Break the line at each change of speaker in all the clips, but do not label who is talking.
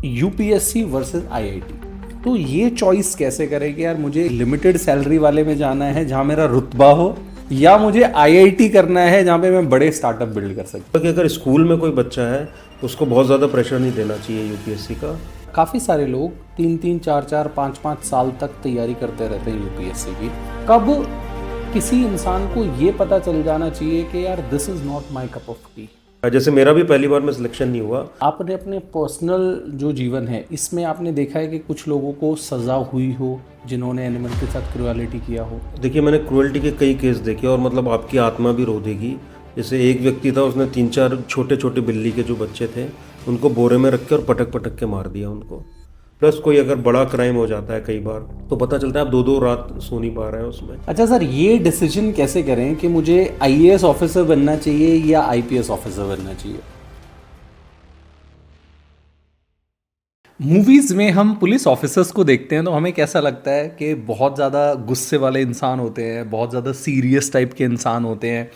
UPSC versus IIT, तो ये choice कैसे करें कि यार मुझे लिमिटेड सैलरी वाले में जाना है जहां मेरा रुतबा हो, या मुझे आईआईटी करना है जहां पे मैं बड़े स्टार्टअप बिल्ड कर सकता
कि अगर स्कूल में कोई बच्चा है उसको बहुत ज़्यादा प्रेशर नहीं देना चाहिए यूपीएससी का।
हूँ। काफ़ी सारे लोग 3-3, 4-4, 5-5 साल तक तैयारी करते रहते हैं यूपीएससी की। कब किसी इंसान को ये पता चल जाना चाहिए कि यार this is not my cup of T.
जैसे मेरा भी पहली बार में सिलेक्शन नहीं हुआ।
आपने अपने पर्सनल जो जीवन है इसमें आपने देखा है कि कुछ लोगों को सज़ा हुई हो जिन्होंने एनिमल के साथ क्रुएलिटी किया हो?
देखिए, मैंने क्रूएल्टी के कई केस देखे और मतलब आपकी आत्मा भी रो देगी। जैसे एक व्यक्ति था, उसने 3-4 छोटे छोटे बिल्ली के जो बच्चे थे उनको बोरे में रख के और पटक पटक के मार दिया उनको। प्लस कोई अगर बड़ा क्राइम हो जाता है कई बार तो पता चलता है आप 2-2 रात सो नहीं पा रहे हैं उसमें।
अच्छा सर, ये डिसीजन कैसे करें कि मुझे आईएएस ऑफिसर बनना चाहिए या आईपीएस ऑफिसर बनना चाहिए? मूवीज़ में हम पुलिस ऑफिसर्स को देखते हैं तो हमें कैसा लगता है कि बहुत ज़्यादा गुस्से वाले इंसान होते हैं, बहुत ज़्यादा सीरियस टाइप के इंसान होते हैं।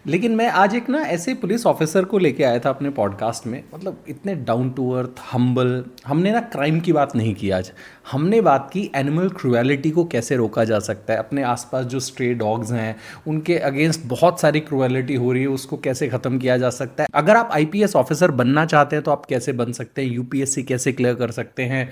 लेकिन मैं आज एक ना ऐसे पुलिस ऑफिसर को लेके आया था अपने पॉडकास्ट में, मतलब इतने डाउन टू अर्थ, हम्बल। हमने ना क्राइम की बात नहीं की आज, हमने बात की एनिमल क्रुएलिटी को कैसे रोका जा सकता है। अपने आसपास जो स्ट्रे डॉग्स हैं उनके अगेंस्ट बहुत सारी क्रुएलिटी हो रही है, उसको कैसे ख़त्म किया जा सकता है। अगर आप आईपीएस ऑफिसर बनना चाहते हैं तो आप कैसे बन सकते हैं, यूपीएससी कैसे क्लियर कर सकते हैं,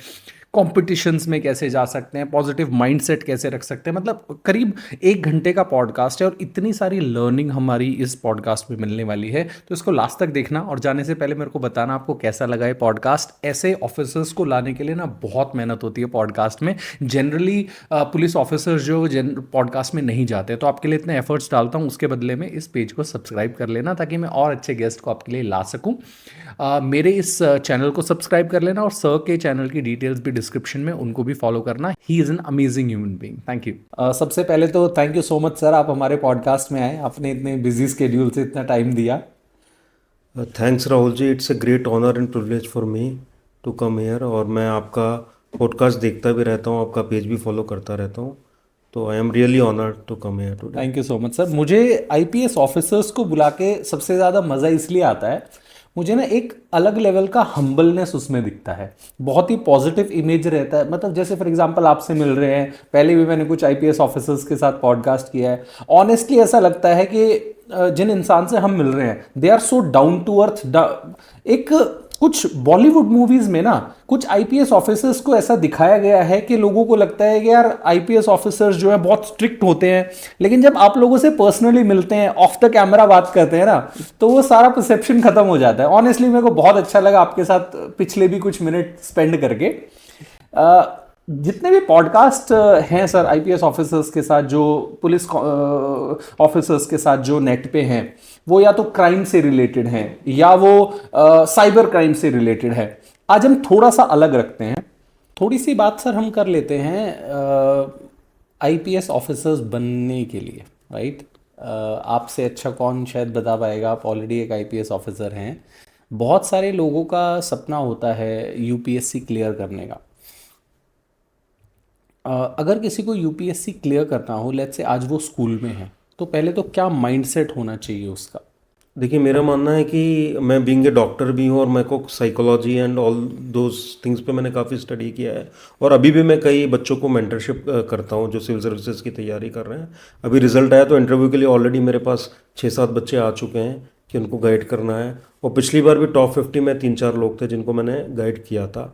कॉम्पिटिशन्स में कैसे जा सकते हैं, पॉजिटिव माइंडसेट कैसे रख सकते हैं। मतलब करीब 1 घंटे का पॉडकास्ट है और इतनी सारी लर्निंग हमारी इस पॉडकास्ट में मिलने वाली है, तो इसको लास्ट तक देखना। और जाने से पहले मेरे को बताना आपको कैसा लगा ये पॉडकास्ट। ऐसे ऑफिसर्स को लाने के लिए ना बहुत मेहनत होती है पॉडकास्ट में। जनरली पुलिस ऑफिसर्स जो पॉडकास्ट में नहीं जाते, तो आपके लिए इतने एफर्ट्स डालता हूँ, उसके बदले में इस पेज को सब्सक्राइब कर लेना ताकि मैं और अच्छे गेस्ट को आपके लिए ला सकूँ। मेरे इस चैनल को सब्सक्राइब कर लेना और सर के चैनल की डिटेल्स भी डिस्क्रिप्शन में, उनको भी फॉलो करना। He is an amazing human being. Thank you. सबसे पहले तो thank you so much sir, आप हमारे पॉडकास्ट में आए, आपने इतने बिजी स्केड्यूल से इतना टाइम दिया।
Thanks Rahul ji, it's a great honour and privilege for me to come here. और मैं आपका पॉडकास्ट देखता भी रहता हूँ, आपका पेज भी फॉलो करता रहता हूँ, तो I am really honoured to come here today.
Thank you so much sir. मुझे आईपीएस ऑफिसर्स को बुला के सबसे ज़्यादा मज़ा इसलिए आता है, मुझे ना एक अलग लेवल का हम्बलनेस उसमें दिखता है, बहुत ही पॉजिटिव इमेज रहता है। मतलब जैसे फॉर एग्जांपल आपसे मिल रहे हैं, पहले भी मैंने कुछ आईपीएस ऑफिसर्स के साथ पॉडकास्ट किया है। ऑनेस्टली ऐसा लगता है कि जिन इंसान से हम मिल रहे हैं they are so down to earth. एक कुछ बॉलीवुड मूवीज में ना कुछ आईपीएस ऑफिसर्स को ऐसा दिखाया गया है कि लोगों को लगता है कि यार आईपीएस ऑफिसर्स जो है बहुत स्ट्रिक्ट होते हैं, लेकिन जब आप लोगों से पर्सनली मिलते हैं, ऑफ द कैमरा बात करते हैं ना, तो वो सारा परसेप्शन खत्म हो जाता है। ऑनेस्टली मेरे को बहुत अच्छा लगा आपके साथ पिछले भी कुछ मिनट स्पेंड करके। जितने भी पॉडकास्ट हैं सर आईपीएस ऑफिसर्स के साथ, जो पुलिस ऑफिसर्स के साथ जो नेट पे हैं, वो या तो क्राइम से रिलेटेड हैं या वो साइबर क्राइम से रिलेटेड है। आज हम थोड़ा सा अलग रखते हैं, थोड़ी सी बात सर हम कर लेते हैं आईपीएस ऑफिसर्स बनने के लिए, राइट? आपसे अच्छा कौन शायद बता पाएगा, आप ऑलरेडी एक आईपीएस ऑफिसर हैं। बहुत सारे लोगों का सपना होता है यूपीएससी क्लियर करने का। अगर किसी को यूपीएससी क्लियर करना हो, लेट्स से आज वो स्कूल में है, तो पहले तो क्या माइंडसेट होना चाहिए उसका?
देखिए, मेरा मानना है कि मैं बीइंग ए डॉक्टर भी हूँ और मेरे को psychology and all those things पे मैंने काफ़ी स्टडी किया है। और अभी भी मैं कई बच्चों को मेंटरशिप करता हूँ जो सिविल सर्विसेज की तैयारी कर रहे हैं। अभी रिजल्ट आया तो इंटरव्यू के लिए ऑलरेडी मेरे पास 6-7 बच्चे आ चुके हैं कि उनको गाइड करना है। और पिछली बार भी टॉप 50 में 3-4 लोग थे जिनको मैंने गाइड किया था।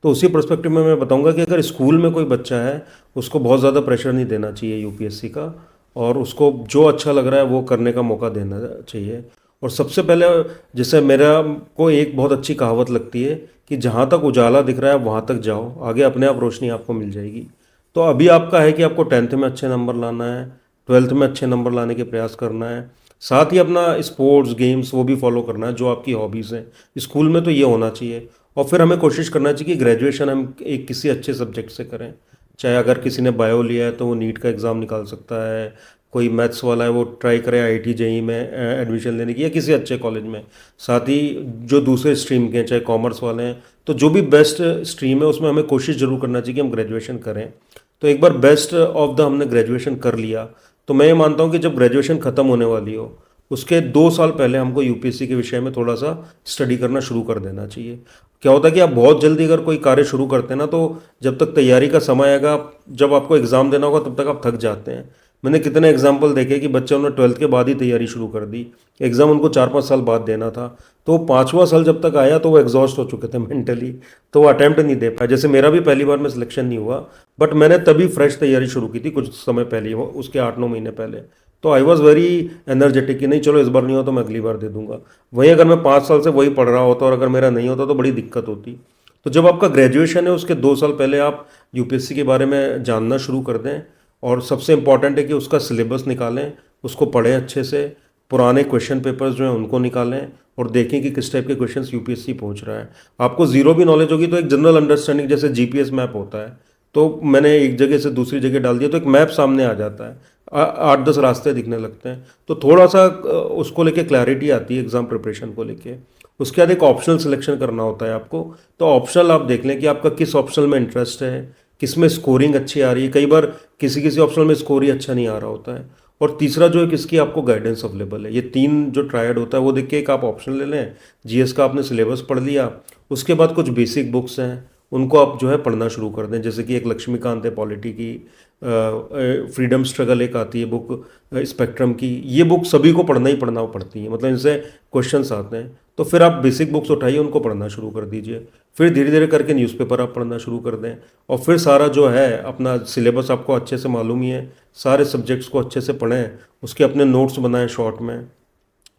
तो उसी पर्सपेक्टिव में मैं बताऊंगा कि अगर स्कूल में कोई बच्चा है उसको बहुत ज़्यादा प्रेशर नहीं देना चाहिए यूपीएससी का, और उसको जो अच्छा लग रहा है वो करने का मौका देना चाहिए। और सबसे पहले, जैसे मेरा को एक बहुत अच्छी कहावत लगती है कि जहाँ तक उजाला दिख रहा है वहाँ तक जाओ, आगे अपने आप रोशनी आपको मिल जाएगी। तो अभी आपका है कि आपको 10th में अच्छे नंबर लाना है, 12th में अच्छे नंबर लाने के प्रयास करना है, साथ ही अपना स्पोर्ट्स गेम्स वो भी फॉलो करना है जो आपकी हॉबीज़ हैं। स्कूल में तो ये होना चाहिए। और फिर हमें कोशिश करना चाहिए कि ग्रेजुएशन हम एक किसी अच्छे सब्जेक्ट से करें। चाहे अगर किसी ने बायो लिया है तो वो नीट का एग्ज़ाम निकाल सकता है, कोई मैथ्स वाला है वो ट्राई करे आईआईटी जेईई में एडमिशन लेने की या किसी अच्छे कॉलेज में। साथ ही जो दूसरे स्ट्रीम के हैं, चाहे कॉमर्स वाले हैं, तो जो भी बेस्ट स्ट्रीम है उसमें हमें कोशिश ज़रूर करना चाहिए कि हम ग्रेजुएशन करें। तो एक बार बेस्ट ऑफ द हमने ग्रेजुएशन कर लिया तो मैं ये मानता हूँ कि जब ग्रेजुएशन ख़त्म होने वाली हो उसके 2 साल पहले हमको यूपीएससी के विषय में थोड़ा सा स्टडी करना शुरू कर देना चाहिए। क्या होता है कि आप बहुत जल्दी अगर कोई कार्य शुरू करते हैं ना, तो जब तक तैयारी का समय आएगा, जब आपको एग्ज़ाम देना होगा, तब तक आप थक जाते हैं। मैंने कितने एग्जाम्पल देखे कि बच्चों ने 12th के बाद ही तैयारी शुरू कर दी, एग्ज़ाम उनको 4-5 साल बाद देना था, तो 5वां साल जब तक आया तो वो एग्जॉस्ट हो चुके थे मेंटली, तो वो अटैम्प्ट नहीं दे पाए। जैसे मेरा भी पहली बार में सिलेक्शन नहीं हुआ, बट मैंने तभी फ्रेश तैयारी शुरू की थी कुछ समय पहले, उसके 8-9 महीने पहले। तो आई वॉज वेरी एनर्जेटिक कि नहीं चलो इस बार नहीं हो तो मैं अगली बार दे दूंगा। वहीं अगर मैं 5 साल से वही पढ़ रहा होता और अगर मेरा नहीं होता तो बड़ी दिक्कत होती। तो जब आपका ग्रेजुएशन है उसके 2 साल पहले आप यूपीएससी के बारे में जानना शुरू कर दें, और सबसे इम्पॉर्टेंट है कि उसका सिलेबस निकालें, उसको पढ़ें अच्छे से, पुराने क्वेश्चन पेपर्स जो हैं उनको निकालें और देखें कि किस टाइप के क्वेश्चंस यूपीएससी पूछ रहा है। आपको ज़ीरो भी नॉलेज होगी तो एक जनरल अंडरस्टैंडिंग, जैसे जीपीएस मैप होता है, तो मैंने एक जगह से दूसरी जगह डाल दिया तो एक मैप सामने आ जाता है, 8-10 रास्ते दिखने लगते हैं, तो थोड़ा सा उसको लेके क्लैरिटी आती है एग्ज़ाम प्रिपरेशन को लेके। उसके बाद एक ऑप्शनल सिलेक्शन करना होता है आपको, तो ऑप्शनल आप देख लें कि आपका किस ऑप्शनल में इंटरेस्ट है, किस में स्कोरिंग अच्छी आ रही है। कई बार किसी किसी ऑप्शनल में स्कोर ही अच्छा नहीं आ रहा होता है। और तीसरा जो है किसकी आपको गाइडेंस अवेलेबल है। ये 3 जो ट्रायड होता है वो देख के एक आप ऑप्शन ले लें। जीएस का आपने सिलेबस पढ़ लिया, उसके बाद कुछ बेसिक बुक्स हैं उनको आप जो है पढ़ना शुरू कर दें, जैसे कि एक लक्ष्मीकांत है पॉलिटी की, फ्रीडम स्ट्रगल एक आती है बुक, स्पेक्ट्रम की। ये बुक सभी को पढ़ना ही पढ़ना पड़ती है, मतलब इनसे क्वेश्चंस आते हैं। तो फिर आप बेसिक बुक्स उठाइए, उनको पढ़ना शुरू कर दीजिए। फिर धीरे धीरे करके न्यूज़पेपर आप पढ़ना शुरू कर दें, और फिर सारा जो है अपना सिलेबस आपको अच्छे से मालूम ही है, सारे सब्जेक्ट्स को अच्छे से पढ़ें, उसके अपने नोट्स बनाएं शॉर्ट में।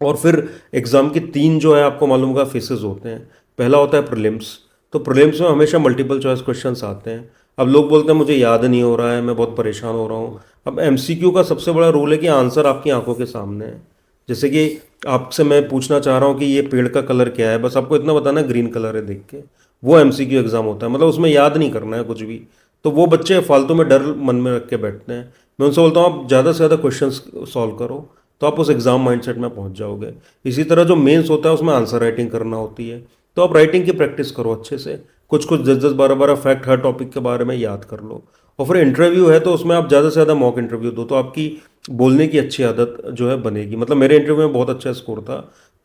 और फिर एग्ज़ाम की 3 जो है आपको मालूम होगा फेसेस होते हैं। पहला होता है प्रीलिम्स, तो प्रीलिम्स में हमेशा मल्टीपल चॉइस क्वेश्चंस आते हैं। अब लोग बोलते हैं मुझे याद नहीं हो रहा है, मैं बहुत परेशान हो रहा हूँ। अब एमसीक्यू का सबसे बड़ा रूल है कि आंसर आपकी आंखों के सामने है। जैसे कि आपसे मैं पूछना चाह रहा हूँ कि ये पेड़ का कलर क्या है, बस आपको इतना बताना है ग्रीन कलर है देख के, वो एमसीक्यू एग्ज़ाम होता है, मतलब उसमें याद नहीं करना है कुछ भी। तो वो बच्चे फालतू में डर मन में रख के बैठते हैं। मैं उनसे बोलता हूँ आप ज़्यादा से ज़्यादा क्वेश्चन सॉल्व करो, तो आप उस एग्ज़ाम माइंडसेट में पहुंच जाओगे। इसी तरह जो मेंस होता है उसमें आंसर राइटिंग करना होती है, तो आप राइटिंग की प्रैक्टिस करो अच्छे से, कुछ कुछ 10-10 12-12 फैक्ट हर टॉपिक के बारे में याद कर लो। और फिर इंटरव्यू है तो उसमें आप ज़्यादा से ज़्यादा मॉक इंटरव्यू दो, तो आपकी बोलने की अच्छी आदत जो है बनेगी। मतलब मेरे इंटरव्यू में बहुत अच्छा स्कोर था,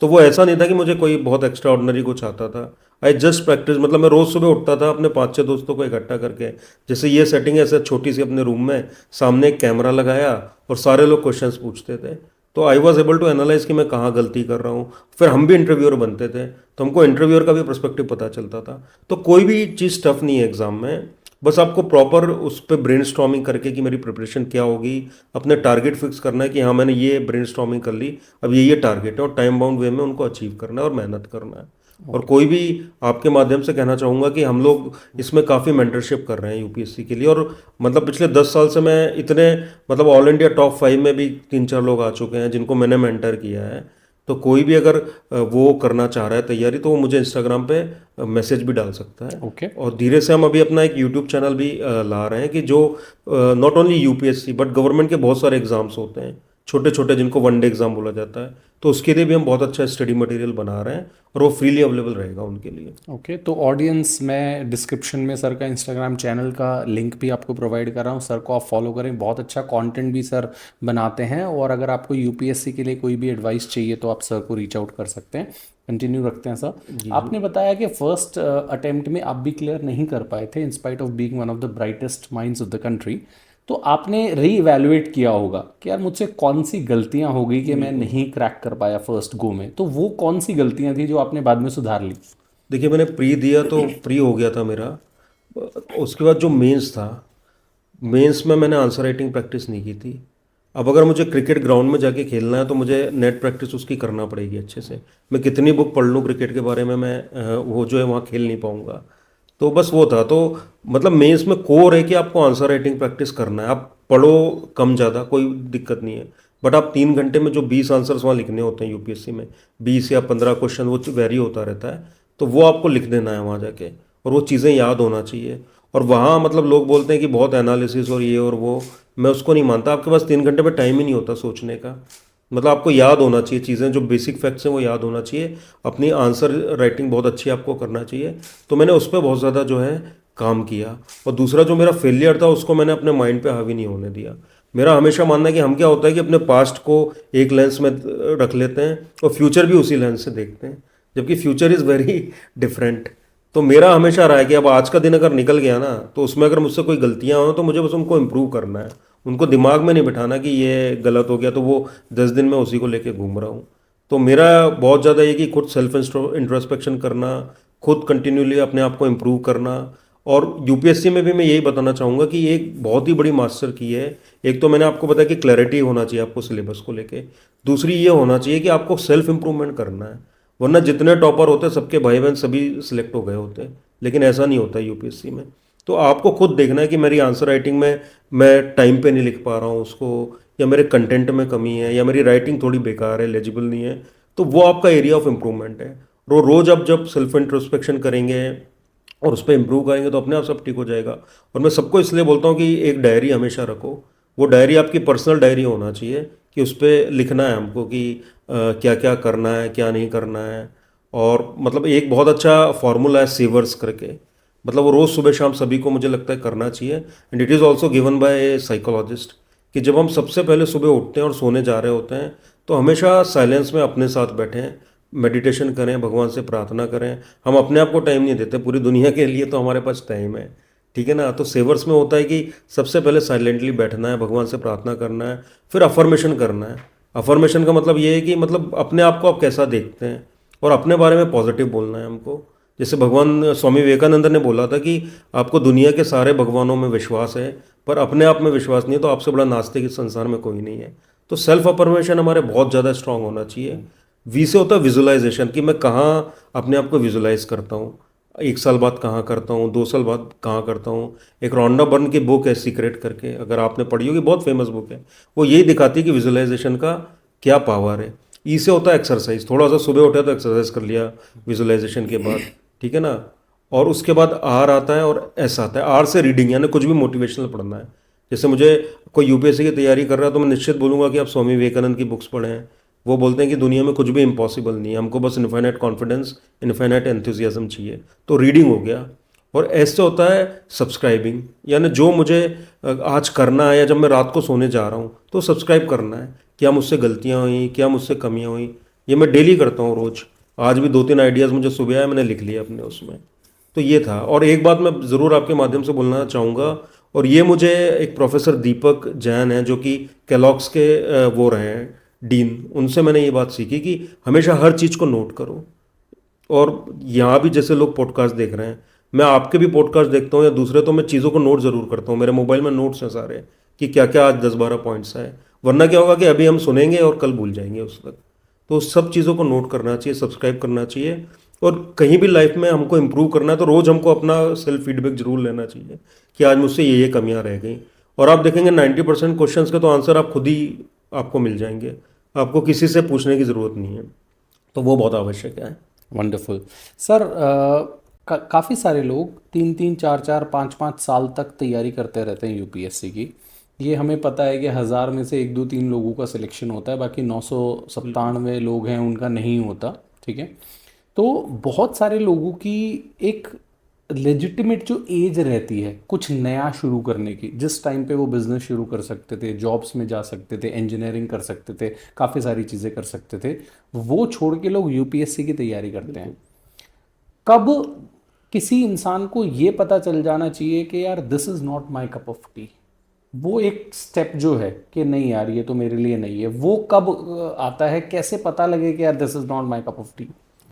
तो वो ऐसा नहीं था कि मुझे कोई बहुत एक्स्ट्रा ऑर्डिनरी कुछ आता था। आई जस्ट प्रैक्टिस, मतलब मैं रोज़ सुबह उठता था अपने 5-6 दोस्तों को इकट्ठा करके, जैसे ये सेटिंग है ऐसे छोटी सी अपने रूम में, सामने एक कैमरा लगाया और सारे लोग क्वेश्चंस पूछते थे। तो I was able to analyse कि मैं कहाँ गलती कर रहा हूँ। फिर हम भी इंटरव्यूअर बनते थे, तो हमको इंटरव्यूअर का भी पर्सपेक्टिव पता चलता था। तो कोई भी चीज़ टफ नहीं है एग्ज़ाम में, बस आपको प्रॉपर उस पर ब्रेनस्टॉर्मिंग करके कि मेरी प्रिपरेशन क्या होगी, अपने टारगेट फिक्स करना है कि हाँ मैंने ये ब्रेनस्टॉर्मिंग कर ली, अब ये टारगेट है, और टाइम बाउंड वे में उनको अचीव करना है और मेहनत करना है। और कोई भी आपके माध्यम से कहना चाहूँगा कि हम लोग इसमें काफ़ी मेंटरशिप कर रहे हैं यूपीएससी के लिए, और मतलब पिछले 10 साल से मैं इतने, मतलब ऑल इंडिया टॉप 5 में भी 3-4 लोग आ चुके हैं जिनको मैंने मेंटर किया है। तो कोई भी अगर वो करना चाह रहा है तैयारी, तो वो मुझे इंस्टाग्राम पे मैसेज भी डाल सकता है।
ओके।
और धीरे से हम अभी अपना एक यूट्यूब चैनल भी ला रहे हैं कि जो not only UPSC but government के बहुत सारे एग्जाम्स होते हैं छोटे छोटे, जिनको वनडे एग्जाम बोला जाता है, तो उसके लिए भी हम बहुत अच्छा स्टडी मटेरियल बना रहे हैं, और वो फ्रीली अवेलेबल रहेगा उनके लिए।
ओके, तो ऑडियंस, मैं डिस्क्रिप्शन में सर का इंस्टाग्राम चैनल का लिंक भी आपको प्रोवाइड कर रहा हूँ, सर को आप फॉलो करें, बहुत अच्छा कंटेंट भी सर बनाते हैं। और अगर आपको यूपीएससी के लिए कोई भी एडवाइस चाहिए तो आप सर को रीच आउट कर सकते हैं। कंटिन्यू रखते हैं सर। आपने बताया कि फर्स्ट अटेम्प्ट में आप भी क्लियर नहीं कर पाए थे, in spite of being one of the brightest minds of the country. तो आपने री इवैल्यूएट किया होगा कि यार मुझसे कौन सी गलतियां हो गई कि मैं नहीं क्रैक कर पाया फर्स्ट गो में, तो वो कौन सी गलतियां थी जो आपने बाद में सुधार ली?
देखिए मैंने प्री दिया तो प्री हो गया था मेरा। उसके बाद जो मेंस था, मेंस में मैंने आंसर राइटिंग प्रैक्टिस नहीं की थी। अब अगर मुझे क्रिकेट ग्राउंड में जाके खेलना है तो मुझे नेट प्रैक्टिस उसकी करना पड़ेगी अच्छे से। मैं कितनी बुक पढ़ लूँ क्रिकेट के बारे में, मैं वो जो है वहाँ खेल नहीं पाऊँगा। तो बस वो था। तो मतलब मेंस में कोर है कि आपको आंसर राइटिंग प्रैक्टिस करना है। आप पढ़ो कम ज़्यादा कोई दिक्कत नहीं है, बट आप 3 घंटे में जो 20 आंसर्स वहाँ लिखने होते हैं यूपीएससी में, 20 या 15 क्वेश्चन, वो वेरी होता रहता है, तो वो आपको लिख देना है वहाँ जाके, और वो चीज़ें याद होना चाहिए। और वहाँ मतलब लोग बोलते हैं कि बहुत एनालिसिस और ये और वो, मैं उसको नहीं मानता। आपके पास 3 घंटे में टाइम ही नहीं होता सोचने का। मतलब आपको याद होना चाहिए चीज़ें, जो बेसिक फैक्ट्स हैं वो याद होना चाहिए। अपनी आंसर राइटिंग बहुत अच्छी आपको करना चाहिए। तो मैंने उस पर बहुत ज़्यादा जो है काम किया। और दूसरा जो मेरा फेलियर था उसको मैंने अपने माइंड पे हावी नहीं होने दिया। मेरा हमेशा मानना है कि हम क्या होता है कि अपने पास्ट को एक लेंस में रख लेते हैं और फ्यूचर भी उसी लेंस से देखते हैं, जबकि फ्यूचर इज़ वेरी डिफरेंट। तो मेरा हमेशा रहा है कि अब आज का दिन अगर निकल गया ना, तो उसमें अगर मुझसे कोई गलतियां हो तो मुझे बस उनको इम्प्रूव करना है। उनको दिमाग में नहीं बिठाना कि ये गलत हो गया तो वो 10 दिन में उसी को लेके घूम रहा हूँ। तो मेरा बहुत ज़्यादा ये कि खुद सेल्फ इंट्रोस्पेक्शन करना, खुद कंटिन्यूली अपने आप को इम्प्रूव करना। और यूपीएससी में भी मैं यही बताना चाहूँगा कि एक बहुत ही बड़ी मास्टर की है। एक तो मैंने आपको बताया कि क्लैरिटी होना चाहिए आपको सिलेबस को लेके। दूसरी ये होना चाहिए कि आपको सेल्फ इम्प्रूवमेंट करना है। वरना जितने टॉपर होते हैं सबके भाई बहन सभी सिलेक्ट हो गए होते हैं, लेकिन ऐसा नहीं होता यूपीएससी में। तो आपको खुद देखना है कि मेरी आंसर राइटिंग में मैं टाइम पे नहीं लिख पा रहा हूँ उसको, या मेरे कंटेंट में कमी है, या मेरी राइटिंग थोड़ी बेकार है, लेजिबल नहीं है। तो वो आपका एरिया ऑफ इम्प्रूवमेंट है। रोज़ आप जब सेल्फ इंट्रोस्पेक्शन करेंगे और उस पर इम्प्रूव करेंगे तो अपने आप सब ठीक हो जाएगा। और मैं सबको इसलिए बोलता हूँ कि एक डायरी हमेशा रखो। वो डायरी आपकी पर्सनल डायरी होना चाहिए कि उस पर लिखना है हमको कि क्या क्या करना है, क्या नहीं करना है। और मतलब एक बहुत अच्छा फार्मूला है सीवर्स करके, मतलब वो रोज़ सुबह शाम सभी को मुझे लगता है करना चाहिए। And it is also given by A psychologist कि जब हम सबसे पहले सुबह उठते हैं और सोने जा रहे होते हैं तो हमेशा साइलेंस में अपने साथ बैठें, मेडिटेशन करें, भगवान से प्रार्थना करें। हम अपने आप को टाइम नहीं देते, पूरी दुनिया के लिए तो हमारे पास टाइम है, ठीक है ना। तो सेवर्स में होता है कि सबसे पहले साइलेंटली बैठना है, भगवान से प्रार्थना करना है, फिर अफर्मेशन करना है। अफर्मेशन का मतलब ये है कि मतलब अपने आप को आप कैसा देखते हैं और अपने बारे में पॉजिटिव बोलना है हमको। जैसे भगवान स्वामी विवेकानंद ने बोला था कि आपको दुनिया के सारे भगवानों में विश्वास है पर अपने आप में विश्वास नहीं है, तो आपसे बड़ा नास्तिक इस संसार में कोई नहीं है। तो सेल्फ अफर्मेशन हमारे बहुत ज़्यादा स्ट्रांग होना चाहिए। वी से होता है विजुअलाइजेशन कि मैं कहाँ अपने आप को विजुअलाइज करता हूँ, 1 साल बाद कहाँ करता हूँ, 2 साल बाद कहाँ करता हूँ। एक रोंडा बर्न की बुक है सीक्रेट करके, अगर आपने पढ़ी होगी, बहुत फेमस बुक है। वो यही दिखाती है कि विजुअलाइजेशन का क्या पावर है। ई से होता है एक्सरसाइज, थोड़ा सा सुबह उठा तो एक्सरसाइज कर लिया विजुअलाइजेशन के बाद, ठीक है ना। और उसके बाद आर आता है और एस आता है। आर से रीडिंग, यानी कुछ भी मोटिवेशनल पढ़ना है। जैसे मुझे कोई यूपीएससी की तैयारी कर रहा है तो मैं निश्चित बोलूँगा कि आप स्वामी विवेकानंद की बुक्स पढ़ें। वो बोलते हैं कि दुनिया में कुछ भी इम्पॉसिबल नहीं है, हमको बस इन्फाइनाइट कॉन्फिडेंस, इन्फाइनाइट एंथुजियाज्म चाहिए। तो रीडिंग हो गया। और ऐसे होता है सब्सक्राइबिंग, यानी जो मुझे आज करना है या जब मैं रात को सोने जा रहा हूँ तो सब्सक्राइब करना है। क्या मुझसे गलतियाँ हुई, क्या मुझसे कमियाँ हुई, ये मैं डेली करता हूँ रोज़। आज भी 2-3 आइडियाज़ मुझे सुबह आए, मैंने लिख लिए अपने उसमें। तो ये था। और एक बात मैं ज़रूर आपके माध्यम से बोलना चाहूँगा, और ये मुझे एक प्रोफेसर दीपक जैन है जो कि केलॉग्स के वो रहे हैं डीन, उनसे मैंने ये बात सीखी कि हमेशा हर चीज़ को नोट करो। और यहाँ भी जैसे लोग पॉडकास्ट देख रहे हैं, मैं आपके भी पॉडकास्ट देखता हूँ या दूसरे, तो मैं चीज़ों को नोट ज़रूर करता हूँ। मेरे मोबाइल में नोट्स हैं सारे कि क्या क्या आज 10-12 पॉइंट्स हैं। वरना क्या होगा कि अभी हम सुनेंगे और कल भूल जाएंगे उस तक। तो उस सब चीज़ों को नोट करना चाहिए, सब्सक्राइब करना चाहिए। और कहीं भी लाइफ में हमको इम्प्रूव करना है तो रोज़ हमको अपना सेल्फ फीडबैक जरूर लेना चाहिए कि आज मुझसे ये कमियां रह गई। और आप देखेंगे 90% क्वेश्चंस के तो आंसर आप खुद ही आपको मिल जाएंगे, आपको किसी से पूछने की ज़रूरत नहीं है। तो वो बहुत आवश्यक है।
Wonderful sir. काफ़ी सारे लोग 3-3, 4-4, 5-5 साल तक तैयारी करते रहते हैं यूपीएससी की। ये हमें पता है कि 1000 में से 1-2-3 लोगों का सिलेक्शन होता है, बाकी 997 लोग हैं उनका नहीं होता, ठीक है। तो बहुत सारे लोगों की एक लेजिटिमेट जो एज रहती है कुछ नया शुरू करने की, जिस टाइम पे वो बिजनेस शुरू कर सकते थे, जॉब्स में जा सकते थे, इंजीनियरिंग कर सकते थे, काफ़ी सारी चीज़ें कर सकते थे, वो छोड़ के लोग यूपीएससी की तैयारी करते हैं। कब किसी इंसान को ये पता चल जाना चाहिए कि यार this is not my cup of T, वो एक स्टेप जो है कि नहीं यार ये तो मेरे लिए नहीं है, वो कब आता है? कैसे पता लगे कि यार this is not my cup of T?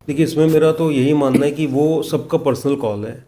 देखिए, इसमें मेरा तो यही मानना है कि वो सबका पर्सनल कॉल है,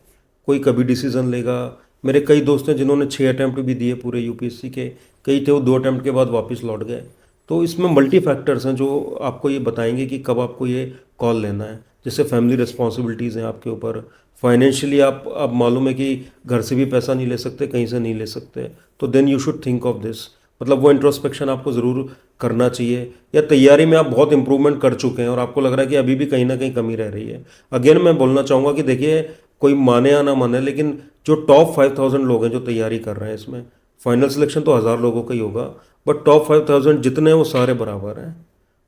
कोई कभी डिसीजन लेगा। मेरे कई दोस्त हैं जिन्होंने 6 अटैम्प्ट भी दिए पूरे यूपीएससी के, कई थे वो 2 अटैम्प्ट के बाद वापस लौट गए। तो इसमें मल्टी फैक्टर्स हैं जो आपको ये बताएंगे कि कब आपको ये कॉल लेना है। जैसे फैमिली रिस्पॉन्सिबिलिटीज़ हैं आपके ऊपर, फाइनेंशियली आप मालूम है कि घर से भी पैसा नहीं ले सकते, कहीं से नहीं ले सकते, तो then you should think of this. मतलब वो इंट्रोस्पेक्शन आपको ज़रूर करना चाहिए। या तैयारी में आप बहुत इंप्रूवमेंट कर चुके हैं और आपको लग रहा है कि अभी भी कहीं ना कहीं कमी रह रही है। अगेन मैं बोलना चाहूँगा कि देखिए, कोई माने या ना माने, लेकिन जो टॉप 5000 लोग हैं जो तैयारी कर रहे हैं, इसमें फाइनल सिलेक्शन तो 1000 लोगों का ही होगा, बट टॉप 5000 जितने हैं वो सारे बराबर हैं।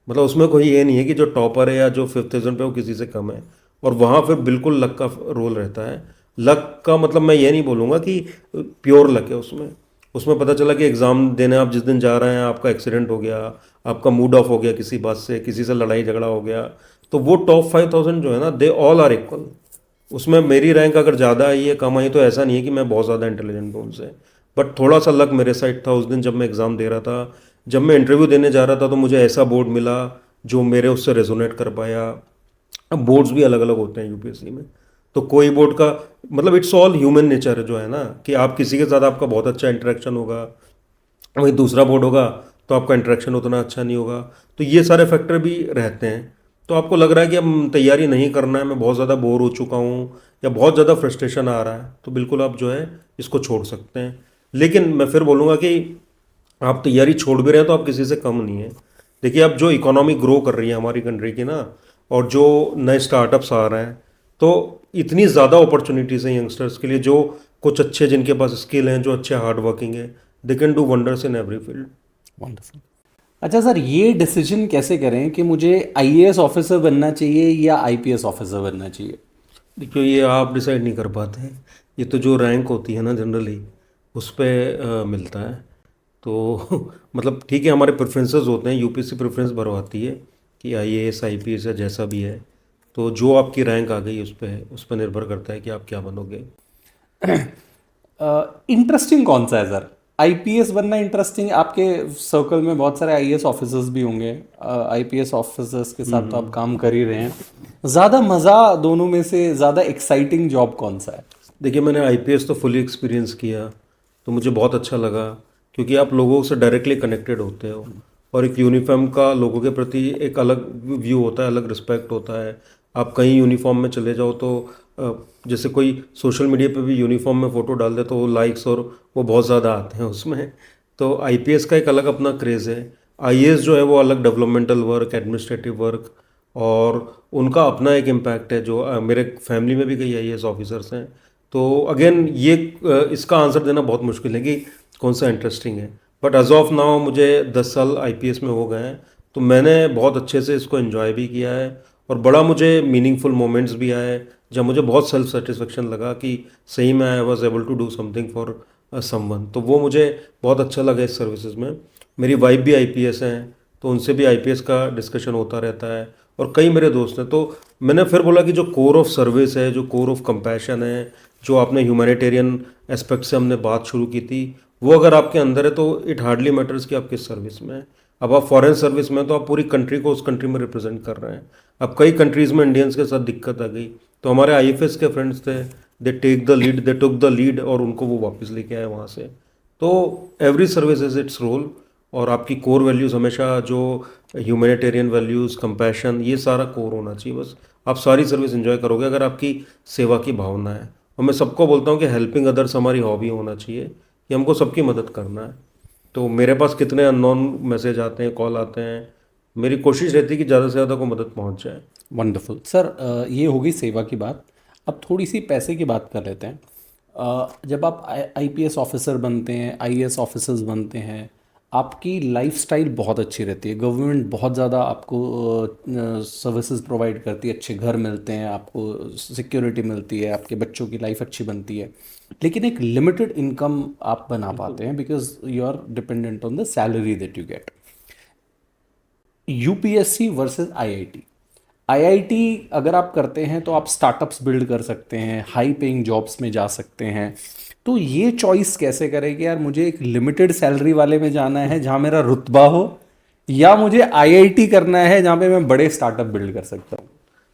मतलब उसमें कोई ये नहीं है कि जो टॉपर है या जो 5000 पे वो किसी से कम है। और वहाँ फिर बिल्कुल लक का रोल रहता है। लक का मतलब मैं ये नहीं बोलूँगा कि प्योर लक है उसमें। उसमें पता चला कि एग्ज़ाम देने आप जिस दिन जा रहे हैं आपका एक्सीडेंट हो गया, आपका मूड ऑफ हो गया किसी बात से, किसी से लड़ाई झगड़ा हो गया, तो वो टॉप 5000 जो है ना, दे ऑल आर इक्वल। उसमें मेरी रैंक अगर ज़्यादा आई है कम आई तो ऐसा नहीं है कि मैं बहुत ज़्यादा इंटेलिजेंट हूँ उनसे, बट थोड़ा सा लक मेरे साइड था उस दिन जब मैं एग्ज़ाम दे रहा था। जब मैं इंटरव्यू देने जा रहा था तो मुझे ऐसा बोर्ड मिला जो मेरे उससे रेजोनेट कर पाया। अब बोर्ड्स भी अलग अलग होते हैं यूपीएससी में, तो कोई बोर्ड का मतलब इट्स ऑल ह्यूमन नेचर जो है ना, कि आप किसी के साथ आपका बहुत अच्छा इंटरेक्शन होगा, वहीं दूसरा बोर्ड होगा तो आपका इंटरेक्शन उतना अच्छा नहीं होगा। तो ये सारे फैक्टर भी रहते हैं। तो आपको लग रहा है कि अब तैयारी नहीं करना है, मैं बहुत ज़्यादा बोर हो चुका हूँ या बहुत ज़्यादा फ्रस्ट्रेशन आ रहा है, तो बिल्कुल आप जो है इसको छोड़ सकते हैं। लेकिन मैं फिर बोलूँगा कि आप तैयारी छोड़ भी रहे हैं तो आप किसी से कम नहीं है। देखिए अब जो इकोनॉमी ग्रो कर रही है हमारी कंट्री की ना, और जो नए स्टार्टअप्स आ रहे हैं, तो इतनी ज़्यादा अपॉर्चुनिटीज़ हैं यंगस्टर्स के लिए, जो कुछ अच्छे जिनके पास स्किल हैं, जो अच्छे हार्ड वर्किंग है, they can do wonders in every field.
Wonderful. अच्छा सर, ये डिसीजन कैसे करें कि मुझे आईएएस ऑफिसर बनना चाहिए या आईपीएस ऑफिसर बनना चाहिए?
देखिए ये आप डिसाइड नहीं कर पाते हैं, ये तो जो रैंक होती है ना जनरली उस पे मिलता है। तो मतलब ठीक है, हमारे प्रेफरेंसेस होते हैं, यूपीएससी प्रेफरेंस भरवाती है कि आईएएस आईपीएस या जैसा भी है, तो जो आपकी रैंक आ गई उस पर निर्भर करता है कि आप क्या बनोगे।
इंटरेस्टिंग कौन सा है सर? आईपीएस बनना इंटरेस्टिंग? आपके सर्कल में बहुत सारे आईएएस ऑफिसर्स भी होंगे, आईपीएस ऑफिसर्स के साथ तो आप काम कर ही रहे हैं। ज़्यादा मज़ा दोनों में से ज़्यादा एक्साइटिंग जॉब कौन सा है?
देखिए मैंने आईपीएस तो फुली एक्सपीरियंस किया, तो मुझे बहुत अच्छा लगा, क्योंकि आप लोगों से डायरेक्टली कनेक्टेड होते हो, और एक यूनिफॉर्म का लोगों के प्रति एक अलग व्यू होता है, अलग रिस्पेक्ट होता है। आप कहीं यूनिफॉर्म में चले जाओ तो जैसे कोई सोशल मीडिया पे भी यूनिफॉर्म में फ़ोटो डाल दे तो वो लाइक्स और वो बहुत ज़्यादा आते हैं उसमें। तो आईपीएस का एक अलग अपना क्रेज़ है। आईएएस जो है वो अलग डेवलपमेंटल वर्क, एडमिनिस्ट्रेटिव वर्क, और उनका अपना एक इम्पैक्ट है। जो मेरे फैमिली में भी कई आईएएस ऑफिसर्स हैं। तो अगेन ये इसका आंसर देना बहुत मुश्किल है कि कौन सा इंटरेस्टिंग है, बट एज ऑफ नाउ मुझे 10 साल आईपीएस में हो गए हैं, तो मैंने बहुत अच्छे से इसको एंजॉय भी किया है, और बड़ा मुझे मीनिंगफुल मोमेंट्स भी आए जब मुझे बहुत सेल्फ सेटिस्फेक्शन लगा कि सही में I was able to do something for someone. तो वो मुझे बहुत अच्छा लगा इस सर्विसेज में। मेरी वाइफ भी आईपीएस हैं, तो उनसे भी आईपीएस का डिस्कशन होता रहता है, और कई मेरे दोस्त हैं। तो मैंने फिर बोला कि जो कोर ऑफ सर्विस है, जो कोर ऑफ कंपैशन है, जो आपने ह्यूमैनिटेरियन एस्पेक्ट से हमने बात शुरू की थी, वो अगर आपके अंदर है तो इट हार्डली मैटर्स कि आप किस सर्विस में हैं। अब आप फॉरेन सर्विस में तो आप पूरी कंट्री को उस कंट्री में रिप्रेजेंट कर रहे हैं। अब कई कंट्रीज़ में इंडियंस के साथ दिक्कत आ गई, तो हमारे आईएफएस के फ्रेंड्स थे, दे टुक द लीड, और उनको वो वापस लेके आए वहाँ से। तो every service is its role, और आपकी कोर वैल्यूज़ हमेशा जो ह्यूमैनिटेरियन वैल्यूज़, कंपैशन, ये सारा कोर होना चाहिए। बस आप सारी सर्विस एंजॉय करोगे अगर आपकी सेवा की भावना है। और मैं सबको बोलता हूँ कि हेल्पिंग अदर्स हमारी हॉबी होना चाहिए, कि हमको सबकी मदद करना है। तो मेरे पास कितने अननोन मैसेज आते हैं, कॉल आते हैं, मेरी कोशिश रहती है कि ज़्यादा से ज़्यादा को मदद पहुँच जाए।
Wonderful sir. ये होगी सेवा की बात। अब थोड़ी सी पैसे की बात कर लेते हैं। जब आप आईपीएस ऑफिसर बनते हैं, आईएएस ऑफिसर्स बनते हैं, आपकी लाइफस्टाइल बहुत अच्छी रहती है। गवर्नमेंट बहुत ज़्यादा आपको सर्विसेज प्रोवाइड करती है, अच्छे घर मिलते हैं, आपको सिक्योरिटी मिलती है, आपके बच्चों की लाइफ अच्छी बनती है। लेकिन एक लिमिटेड इनकम आप बना पाते हैं because you are dependent on the salary that you get. UPSC versus IIT. IIT अगर आप करते हैं तो आप स्टार्टअप्स बिल्ड कर सकते हैं, हाई पेइंग जॉब्स में जा सकते हैं। तो ये चॉइस कैसे करें कि यार मुझे एक लिमिटेड सैलरी वाले में जाना है जहाँ मेरा रुतबा हो, या मुझे आईआईटी करना है जहाँ पे मैं बड़े स्टार्टअप बिल्ड कर सकता हूँ?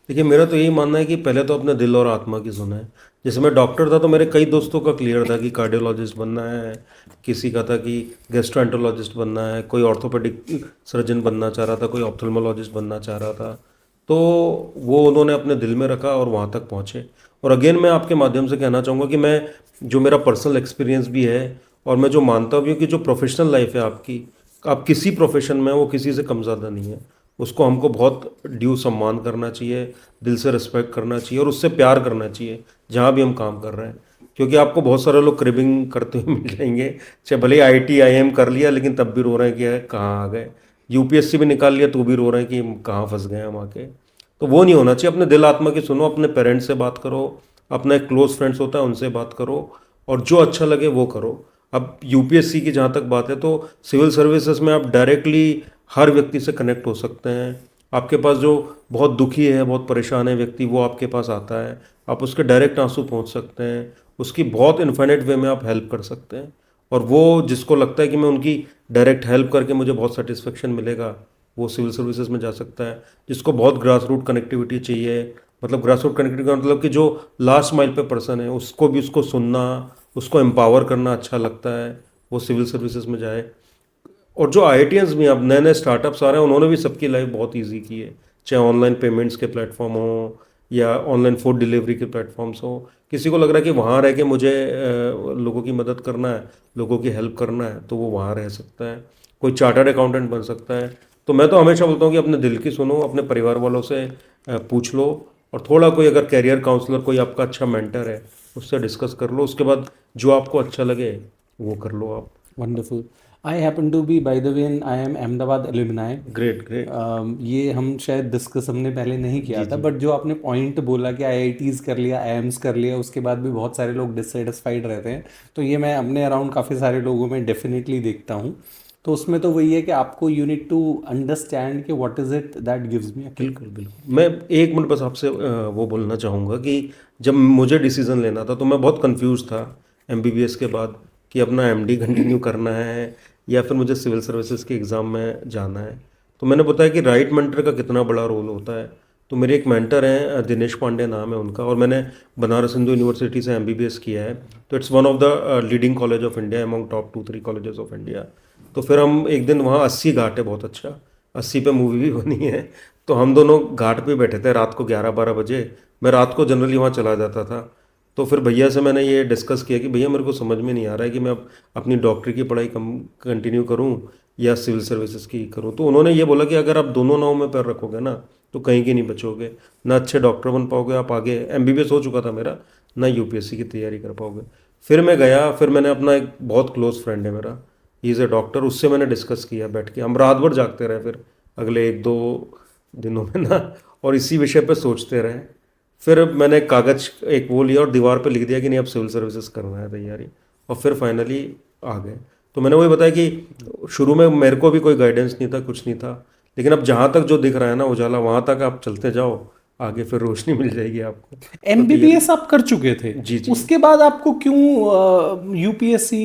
देखिए मेरा तो यही मानना है कि पहले तो अपने दिल और आत्मा की सुने। जैसे मैं डॉक्टर था तो मेरे कई दोस्तों का क्लियर था कि कार्डियोलॉजिस्ट बनना है, किसी का था कि गैस्ट्रोएंटरोलॉजिस्ट बनना है, कोई ऑर्थोपेडिक सर्जन बनना चाह रहा था, कोई ऑप्थेल्मोलॉजिस्ट बनना चाह रहा था। तो वो उन्होंने अपने दिल में रखा और वहाँ तक पहुँचे। और अगेन मैं आपके माध्यम से कहना चाहूँगा कि मैं, जो मेरा पर्सनल एक्सपीरियंस भी है, और मैं जो मानता भी हूँ कि जो प्रोफेशनल लाइफ है आपकी, आप किसी प्रोफेशन में वो किसी से कम ज़्यादा नहीं है। उसको हमको बहुत ड्यू सम्मान करना चाहिए, दिल से रिस्पेक्ट करना चाहिए, और उससे प्यार करना चाहिए जहाँ भी हम काम कर रहे हैं। क्योंकि आपको बहुत सारे लोग क्रिबिंग करते हुए मिल जाएंगे, चाहे भले आईटी आईएम कर लिया लेकिन तब भी रो रहे हैं कि यार कहाँ आ गए, यूपीएससी भी निकाल लिया तो भी रो रहे हैं कि कहाँ फंस गए हम आके। तो वो नहीं होना चाहिए। अपने दिल आत्मा की सुनो, अपने पेरेंट्स से बात करो, अपना एक क्लोज फ्रेंड्स होता है उनसे बात करो, और जो अच्छा लगे वो करो। अब यूपीएससी की जहाँ तक बात है, तो सिविल सर्विसेज में आप डायरेक्टली हर व्यक्ति से कनेक्ट हो सकते हैं, आपके पास जो बहुत दुखी है, बहुत परेशान है व्यक्ति, वो आपके पास आता है, आप उसके डायरेक्ट आंसू पहुंच सकते हैं, उसकी बहुत इन्फिनिट वे में आप हेल्प कर सकते हैं। और वो जिसको लगता है कि मैं उनकी डायरेक्ट हेल्प करके मुझे बहुत सेटिस्फेक्शन मिलेगा, वो सिविल सर्विसेज में जा सकता है। जिसको बहुत ग्रास रूट कनेक्टिविटी चाहिए, मतलब ग्रास रूट कनेक्टिविटी का मतलब कि जो लास्ट माइल पे पर्सन है उसको भी, उसको सुनना, उसको एम्पावर करना अच्छा लगता है, वो सिविल सर्विसेज में जाए। और जो आईआईटियंस भी अब नए नए स्टार्टअप्स आ रहे हैं, उन्होंने भी सबकी लाइफ बहुत इजी की है, चाहे ऑनलाइन पेमेंट्स के प्लेटफॉर्म हो या ऑनलाइन फूड डिलीवरी के प्लेटफॉर्म्स हो। किसी को लग रहा है कि वहाँ रह के मुझे लोगों की मदद करना है, लोगों की हेल्प करना है, तो वो वहाँ रह सकता है। कोई चार्टर्ड अकाउंटेंट बन सकता है। तो मैं तो हमेशा बोलता हूँ कि अपने दिल की सुनो, अपने परिवार वालों से पूछ लो, और थोड़ा कोई अगर कैरियर काउंसलर, कोई आपका अच्छा मेंटर है, उससे डिस्कस कर लो। उसके बाद जो आपको अच्छा लगे वो कर लो आप।
Wonderful. I happen to be by the way I am Ahmedabad alumni.
Great great.
ये हम शायद डिस्कस हमने पहले नहीं किया
जी
था,
जी।
बट जो आपने पॉइंट बोला कि आईआईटीज़ कर लिया, आईएम्स कर लिया, उसके बाद भी बहुत सारे लोग डिससेटिस्फाइड रहते हैं, तो ये मैं अपने अराउंड काफ़ी सारे लोगों में डेफिनेटली देखता हूँ। तो उसमें तो वही है कि आपको यू नीड टू अंडरस्टैंड कि what is it that gives me a kick.
बिल्कुल बिल्कुल। मैं एक मिनट बस आपसे वो बोलना चाहूँगा कि जब मुझे डिसीज़न लेना था तो मैं बहुत कंफ्यूज था एमबीबीएस के बाद, कि अपना एमडी कंटिन्यू करना है या फिर मुझे सिविल सर्विसेज के एग्ज़ाम में जाना है। तो मैंने बताया कि राइट मेंटर का कितना बड़ा रोल होता है। तो मेरे एक मेंटर हैं, दिनेश पांडे नाम है उनका, और मैंने बनारस हिंदू यूनिवर्सिटी से एमबीबीएस किया है। तो it's one of the leading college of India, among top 2-3 colleges of India. तो फिर हम एक दिन वहाँ, 80 घाट है, बहुत अच्छा, 80 पे मूवी भी बनी है। तो हम दोनों घाट पे बैठे थे रात को 11-12 बजे। मैं रात को जनरली वहाँ चला जाता था। तो फिर भैया से मैंने ये डिस्कस किया कि भैया मेरे को समझ में नहीं आ रहा है कि मैं अब अपनी डॉक्टरी की पढ़ाई कम कंटिन्यू करूँ या सिविल सर्विसेज की करूँ। तो उन्होंने ये बोला कि अगर आप दोनों नाव में पैर रखोगे ना, तो कहीं की नहीं बचोगे, ना अच्छे डॉक्टर बन पाओगे आप, आगे एमबीबीएस हो चुका था मेरा, ना यूपीएससी की तैयारी कर पाओगे। फिर मैं गया, फिर मैंने अपना एक बहुत क्लोज फ्रेंड है मेरा, ही इज़ ए डॉक्टर, उससे मैंने डिस्कस किया बैठ के, हम रात भर जागते रहे फिर अगले 1-2 दिनों में ना, और इसी विषय पे सोचते रहे। फिर मैंने कागज एक वो लिया और दीवार पे लिख दिया कि नहीं, अब सिविल सर्विसेज करना है तैयारी, और फिर फाइनली आ गए। तो मैंने वही बताया कि शुरू में मेरे को भी कोई गाइडेंस नहीं था, कुछ नहीं था, लेकिन अब जहाँ तक जो दिख रहा है ना उजाला, वहाँ तक आप चलते जाओ, आगे फिर रोशनी मिल जाएगी आपको। तो तैयारी।
एमबीबीएस आप कर चुके थे,
जी जी।
उसके बाद आपको क्यों यूपीएससी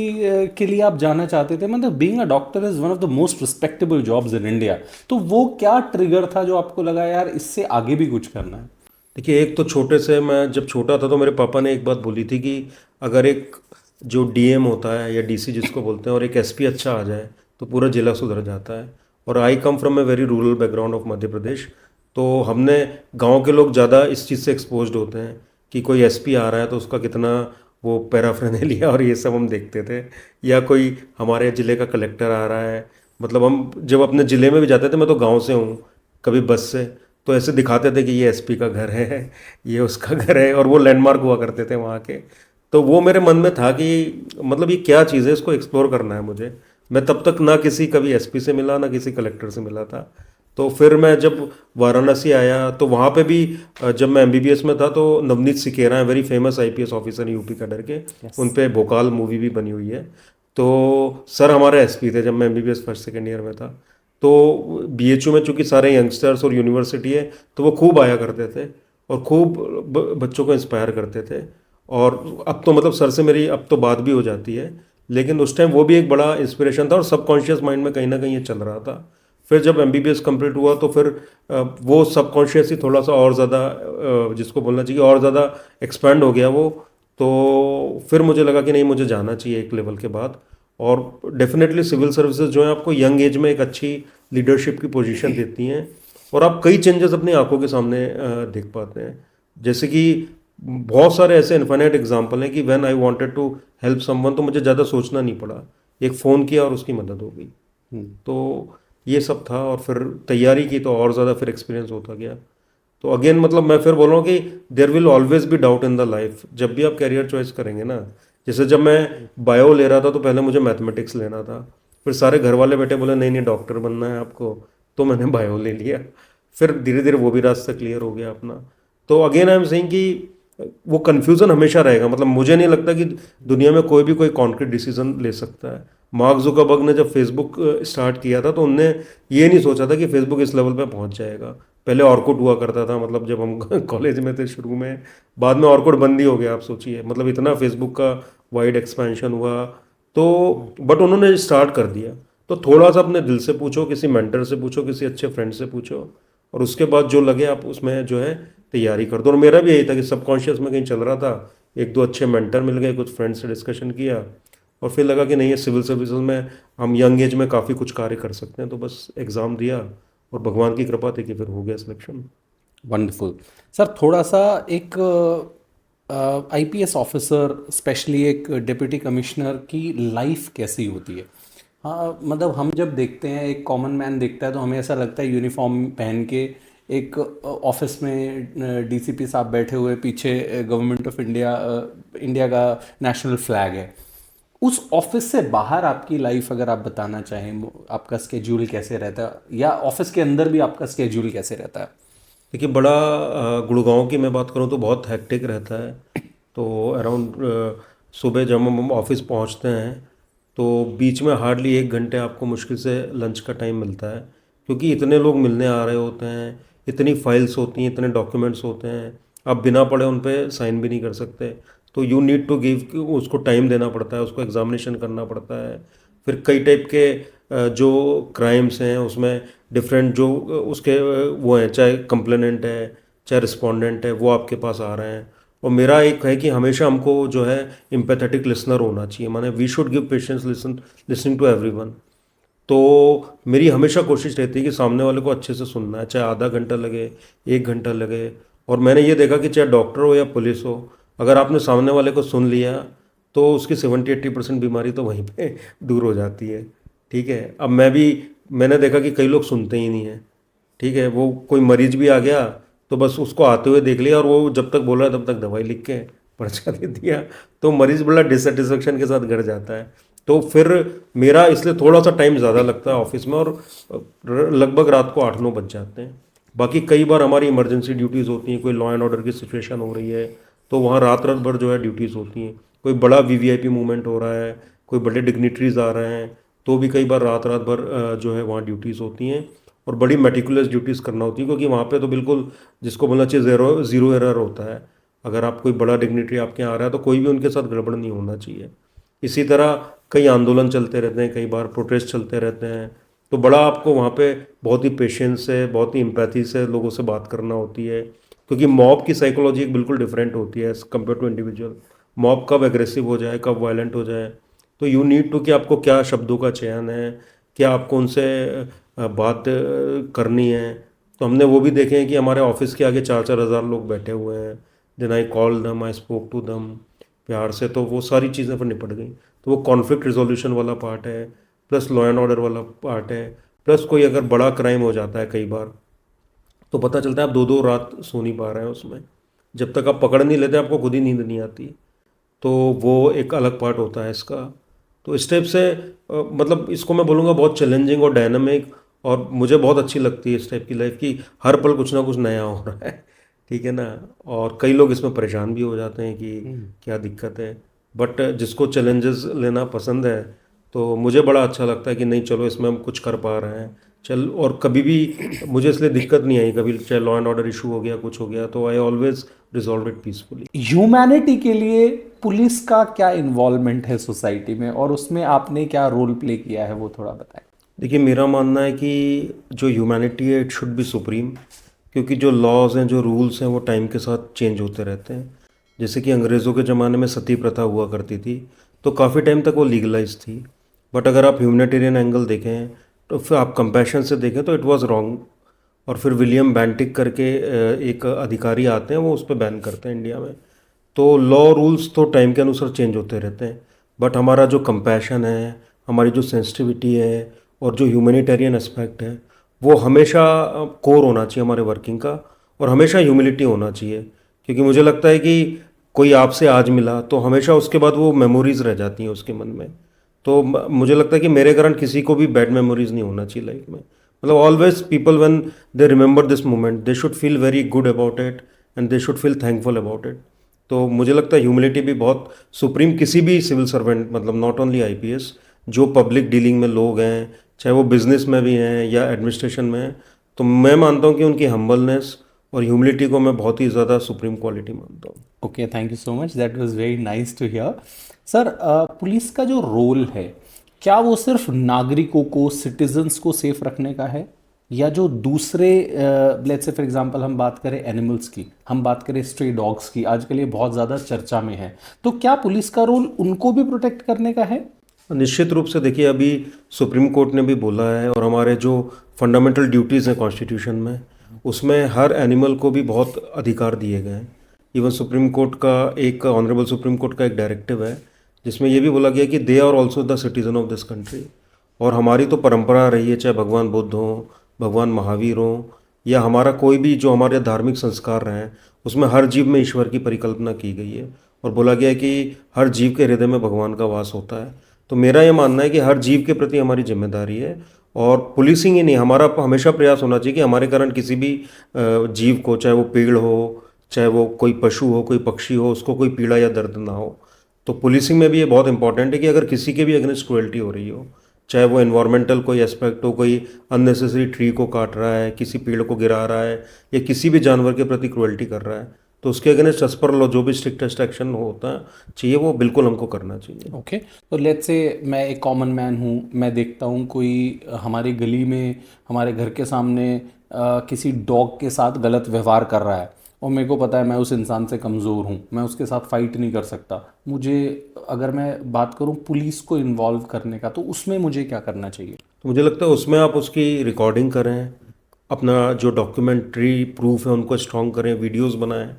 के लिए आप जाना चाहते थे? मतलब being a doctor is one of the most respectable jobs in India, तो वो क्या ट्रिगर था जो आपको लगा यार इससे आगे भी कुछ करना है?
देखिए, एक तो छोटे से, मैं जब छोटा था तो मेरे पापा ने एक बात बोली थी कि अगर एक जो डीएम होता है या डीसी जिसको बोलते हैं, और एक एसपी अच्छा आ जाए तो पूरा जिला सुधर जाता है। और I come from a very rural background of Madhya Pradesh. तो हमने, गांव के लोग ज़्यादा इस चीज़ से एक्सपोज्ड होते हैं कि कोई एसपी आ रहा है तो उसका कितना वो पैराफर्नेलिया और ये सब हम देखते थे, या कोई हमारे ज़िले का कलेक्टर आ रहा है। मतलब हम जब अपने ज़िले में भी जाते थे, मैं तो गांव से हूँ, कभी बस से, तो ऐसे दिखाते थे कि ये एसपी का घर है, ये उसका घर है, और वो लैंडमार्क हुआ करते थे वहाँ के। तो वो मेरे मन में था कि मतलब ये क्या चीज़ है, इसको एक्सप्लोर करना है मुझे। मैं तब तक ना किसी कभी एसपी से मिला, ना किसी कलेक्टर से मिला था। तो फिर मैं जब वाराणसी आया तो वहाँ पे भी जब मैं एमबीबीएस में था, तो नवनीत सिकेरा है, very famous IPS officer UP का, डर के उन पे भोकाल मूवी भी बनी हुई है। तो सर हमारे एसपी थे जब मैं एमबीबीएस फर्स्ट सेकेंड ईयर में था। तो बीएचयू में चूंकि सारे यंगस्टर्स और यूनिवर्सिटी है, तो वो खूब आया करते थे और खूब बच्चों को इंस्पायर करते थे। और अब तो मतलब सर से मेरी अब तो बात भी हो जाती है, लेकिन उस टाइम वो भी एक बड़ा इंस्पिरेशन था, और सबकॉन्शियस माइंड में कहीं ना कहीं ये चल रहा था। फिर जब एमबीबीएस कंप्लीट हुआ तो फिर वो सबकॉन्शियस ही थोड़ा सा और ज़्यादा, जिसको बोलना चाहिए, और ज़्यादा एक्सपैंड हो गया वो। तो फिर मुझे लगा कि नहीं, मुझे जाना चाहिए एक लेवल के बाद। और डेफिनेटली सिविल सर्विसेज जो है आपको यंग एज में एक अच्छी लीडरशिप की पोजीशन देती हैं, और आप कई चेंजेस अपनी आंखों के सामने देख पाते हैं। जैसे कि बहुत सारे ऐसे इन्फाइनाइट एग्जांपल हैं कि when I wanted to help someone, तो मुझे ज़्यादा सोचना नहीं पड़ा, एक फ़ोन किया और उसकी मदद हो गई। तो ये सब था, और फिर तैयारी की तो और ज़्यादा फिर एक्सपीरियंस होता गया। तो अगेन मतलब मैं फिर बोल रहा हूँ कि there will always be doubt in the life, जब भी आप कैरियर चॉइस करेंगे ना। जैसे जब मैं बायो ले रहा था तो पहले मुझे मैथमेटिक्स लेना था, फिर सारे घर वाले बेटे बोले नहीं नहीं डॉक्टर बनना है आपको, तो मैंने बायो ले लिया। फिर धीरे धीरे वो भी रास्ता क्लियर हो गया अपना। तो अगेन आई एम सेइंग कि वो कन्फ्यूज़न हमेशा रहेगा। मतलब मुझे नहीं लगता कि दुनिया में कोई भी कोई कॉन्क्रीट डिसीजन ले सकता है। मार्क जुकरबर्ग ने जब फेसबुक स्टार्ट किया था तो उनने ये नहीं सोचा था कि फेसबुक इस लेवल पे पहुंच जाएगा। पहले ऑर्कुट हुआ करता था, मतलब जब हम कॉलेज में थे शुरू में, बाद में ऑर्कुट बंद ही हो गया। आप सोचिए, मतलब इतना फेसबुक का वाइड एक्सपेंशन हुआ। तो बट उन्होंने स्टार्ट कर दिया। तो थोड़ा सा अपने दिल से पूछो, किसी मेंटर से पूछो, किसी अच्छे फ्रेंड से पूछो, और उसके बाद जो लगे आप उसमें जो है तैयारी कर दो। और मेरा भी यही था कि सबकॉन्शियस में कहीं चल रहा था, एक दो अच्छे मेंटर मिल गए, कुछ फ्रेंड्स से डिस्कशन किया, और फिर लगा कि नहीं, ये सिविल सर्विसेज में हम यंग एज में काफ़ी कुछ कार्य कर सकते हैं। तो बस एग्ज़ाम दिया और भगवान की कृपा थी कि फिर हो गया सिलेक्शन।
वंडरफुल। सर थोड़ा सा एक आईपीएस ऑफिसर, स्पेशली एक डिप्टी कमिश्नर की लाइफ कैसी होती है? हाँ, मतलब हम जब देखते हैं, एक कॉमन मैन देखता है तो हमें ऐसा लगता है यूनिफॉर्म पहन के एक ऑफिस में डीसीपी साहब बैठे हुए, पीछे गवर्नमेंट ऑफ इंडिया, इंडिया का नेशनल फ्लैग है। उस ऑफिस से बाहर आपकी लाइफ अगर आप बताना चाहें, आपका स्केड्यूल कैसे रहता है, या ऑफिस के अंदर भी आपका स्केड्यूल कैसे रहता है?
देखिए, बड़ा गुड़गांव की मैं बात करूं तो बहुत हेक्टिक रहता है। तो अराउंड सुबह जब हम ऑफिस पहुंचते हैं तो बीच में हार्डली 1 घंटे आपको मुश्किल से लंच का टाइम मिलता है, क्योंकि इतने लोग मिलने आ रहे होते हैं, इतनी फाइल्स होती हैं, इतने डॉक्यूमेंट्स होते हैं, आप बिना पढ़े उन पर साइन भी नहीं कर सकते। तो यू नीड टू गिव, उसको टाइम देना पड़ता है, उसको एग्जामिनेशन करना पड़ता है। फिर कई टाइप के जो क्राइम्स हैं उसमें डिफरेंट जो उसके वो हैं, चाहे कंप्लेनेंट है चाहे रिस्पोंडेंट है, वो आपके पास आ रहे हैं। और मेरा एक है कि हमेशा हमको जो है एम्पैथेटिक लिसनर होना चाहिए, माने we should give patience listening to everyone. तो मेरी हमेशा कोशिश रहती है कि सामने वाले को अच्छे से सुनना है, चाहे आधा घंटा लगे, 1 घंटा लगे। और मैंने ये देखा कि चाहे डॉक्टर हो या पुलिस हो, अगर आपने सामने वाले को सुन लिया तो उसकी 70-80% बीमारी तो वहीं पे दूर हो जाती है। ठीक है, अब मैंने देखा कि कई लोग सुनते ही नहीं हैं। ठीक है, वो कोई मरीज भी आ गया तो बस उसको आते हुए देख लिया, और वो जब तक बोल रहा है तब तक दवाई लिख के पर्चा दे दिया। तो मरीज बड़ा डिससेटिस्फेक्शन के साथ घर जाता है। तो फिर मेरा इसलिए थोड़ा सा टाइम ज़्यादा लगता है ऑफिस में, और लगभग रात को 8-9 बज जाते हैं। बाकी कई बार हमारी इमरजेंसी ड्यूटीज़ होती हैं, कोई लॉ एंड ऑर्डर की सिचुएशन हो रही है तो वहाँ रात रात भर जो है ड्यूटीज़ होती हैं। कोई बड़ा वीवीआईपी मूवमेंट हो रहा है, कोई बड़े डिग्निटरीज आ रहे हैं, तो भी कई बार रात रात भर जो है वहाँ ड्यूटीज़ होती हैं, और बड़ी मेटिकुलस ड्यूटीज़ करना होती है, क्योंकि वहाँ पे तो बिल्कुल जिसको बोलना चाहिए ज़ीरो ज़ीरो एरर होता है। अगर आप कोई बड़ा डिग्निटरी आपके यहाँ आ रहा है तो कोई भी उनके साथ गड़बड़ नहीं होना चाहिए। इसी तरह कई आंदोलन चलते रहते हैं, कई बार प्रोटेस्ट चलते रहते हैं। तो बड़ा आपको वहाँ पे बहुत ही पेशेंस से, बहुत ही एम्पैथी से लोगों से बात करना होती है, क्योंकि मॉब की साइकोलॉजी एक बिल्कुल डिफरेंट होती है as compare to individual. Mob कब एग्रेसिव हो जाए, कब वायलेंट हो जाए, तो यू नीड टू कि आपको क्या शब्दों का चयन है, क्या आपको उनसे बात करनी है। तो हमने वो भी देखे हैं कि हमारे ऑफिस के आगे 4-4 हज़ार लोग बैठे हुए हैं। Then I call them, I spoke to दम प्यार से, तो वो सारी चीज़ें फिर निपट गई। तो वो कॉन्फ्लिक्ट रिजोल्यूशन वाला पार्ट है, प्लस लॉ एंड ऑर्डर वाला पार्ट है, प्लस कोई अगर बड़ा क्राइम हो जाता है कई बार, तो पता चलता है आप 2-2 रात सो नहीं पा रहे हैं उसमें। जब तक आप पकड़ नहीं लेते आपको खुद ही नींद नहीं आती। तो वो एक अलग पार्ट होता है इसका। तो इस टाइप से मतलब इसको मैं बोलूँगा बहुत चैलेंजिंग और डायनामिक, और मुझे बहुत अच्छी लगती है इस टाइप की लाइफ की, हर पल कुछ ना कुछ नया हो रहा है। ठीक है ना। और कई लोग इसमें परेशान भी हो जाते हैं कि क्या दिक्कत है, बट जिसको चैलेंजेस लेना पसंद है तो मुझे बड़ा अच्छा लगता है कि नहीं चलो इसमें हम कुछ कर पा रहे हैं चल। और कभी भी मुझे इसलिए दिक्कत नहीं आई, कभी चाहे लॉ एंड ऑर्डर इशू हो गया, कुछ हो गया, तो I always resolve it peacefully.
Humanity के लिए पुलिस का क्या इन्वॉल्वमेंट है सोसाइटी में, और उसमें आपने क्या रोल प्ले किया है, वो थोड़ा बताएं।
देखिए, मेरा मानना है कि जो ह्यूमैनिटी है इट शुड बी सुप्रीम, क्योंकि जो लॉज हैं, जो रूल्स हैं, वो टाइम के साथ चेंज होते रहते हैं। जैसे कि अंग्रेज़ों के ज़माने में सती प्रथा हुआ करती थी, तो काफ़ी टाइम तक वो लीगलाइज थी। बट अगर आप ह्यूमैनिटेरियन एंगल देखें, तो फिर आप कंपैशन से देखें तो इट वाज़ रॉन्ग। और फिर विलियम बेंटिक करके एक अधिकारी आते हैं, वो उस पर बैन करते हैं इंडिया में। तो लॉ रूल्स तो टाइम के अनुसार चेंज होते रहते हैं, बट हमारा जो कंपैशन है, हमारी जो सेंसिटिविटी है, और जो ह्यूमैनिटेरियन एस्पेक्ट है, वो हमेशा कोर होना चाहिए हमारे वर्किंग का, और हमेशा ह्यूमिलिटी होना चाहिए। क्योंकि मुझे लगता है कि कोई आपसे आज मिला तो हमेशा उसके बाद वो मेमोरीज रह जाती हैं उसके मन में। तो मुझे लगता है कि मेरे कारण किसी को भी बैड मेमोरीज नहीं होना चाहिए लाइफ में। मतलब always people when they remember this moment they should feel very good about it, and they should feel thankful about it. तो मुझे लगता है ह्यूमिलिटी भी बहुत सुप्रीम किसी भी सिविल सर्वेंट, मतलब नॉट ओनली आईपीएस, जो पब्लिक डीलिंग में लोग हैं, चाहे वो बिजनेस में भी हैं या एडमिनिस्ट्रेशन में हैं, तो मैं मानता हूँ कि उनकी हम्बलनेस और ह्यूमिलिटी को मैं बहुत ही ज़्यादा सुप्रीम क्वालिटी मानता हूँ।
Okay, thank you so much, that was very nice to hear. Sir, police का जो रोल है, क्या वो सिर्फ नागरिकों को, सिटीजन्स को सेफ रखने का है, या जो दूसरे, लेट्स से फॉर एग्जांपल हम बात करें एनिमल्स की, हम बात करें स्ट्रे डॉग्स की, आजकल ये बहुत ज़्यादा चर्चा में है, तो क्या पुलिस का रोल उनको भी प्रोटेक्ट करने का है?
निश्चित रूप से देखिए, अभी सुप्रीम कोर्ट ने भी बोला है और हमारे जो फंडामेंटल ड्यूटीज़ हैं कॉन्स्टिट्यूशन में, उसमें हर एनिमल को भी बहुत अधिकार दिए गए हैं। इवन सुप्रीम कोर्ट का एक ऑनरेबल सुप्रीम कोर्ट का एक डायरेक्टिव है जिसमें ये भी बोला गया कि they are also the citizen of this country. और हमारी तो परंपरा रही है, चाहे भगवान बुद्ध हों, भगवान महावीर हों, या हमारा कोई भी जो हमारे धार्मिक संस्कार रहे हैं, उसमें हर जीव में ईश्वर की परिकल्पना की गई है और बोला गया है कि हर जीव के हृदय में भगवान का वास होता है। तो मेरा ये मानना है कि हर जीव के प्रति हमारी जिम्मेदारी है, और पुलिसिंग ही नहीं, हमारा हमेशा प्रयास होना चाहिए कि हमारे कारण किसी भी जीव को, चाहे वो पेड़ हो, चाहे वो कोई पशु हो, कोई पक्षी हो, उसको कोई पीड़ा या दर्द ना हो। तो पुलिसिंग में भी ये बहुत इंपॉर्टेंट है कि अगर किसी के भी अगेंस्ट क्रुएल्टी हो रही हो, चाहे वो एनवायरमेंटल कोई एस्पेक्ट हो, कोई अननेसेसरी ट्री को काट रहा है, किसी पेड़ को गिरा रहा है, या किसी भी जानवर के प्रति क्रुएल्टी कर रहा है, तो उसके अगेंस्ट एज पर लॉ जो भी स्ट्रिक्टेस्ट एक्शन होता है चाहिए, वो बिल्कुल हमको करना चाहिए।
ओके, तो लेट्स से मैं एक कॉमन मैन हूँ, मैं देखता हूँ कोई हमारी गली में, हमारे घर के सामने किसी डॉग के साथ गलत व्यवहार कर रहा है, और मेरे को पता है मैं उस इंसान से कमज़ोर हूँ, मैं उसके साथ फाइट नहीं कर सकता। मुझे, अगर मैं बात करूँ पुलिस को इन्वॉल्व करने का, तो उसमें मुझे क्या करना चाहिए?
तो मुझे लगता है उसमें आप उसकी रिकॉर्डिंग करें, अपना जो डॉक्यूमेंट्री प्रूफ है उनको स्ट्रॉन्ग करें, वीडियोस बनाएं,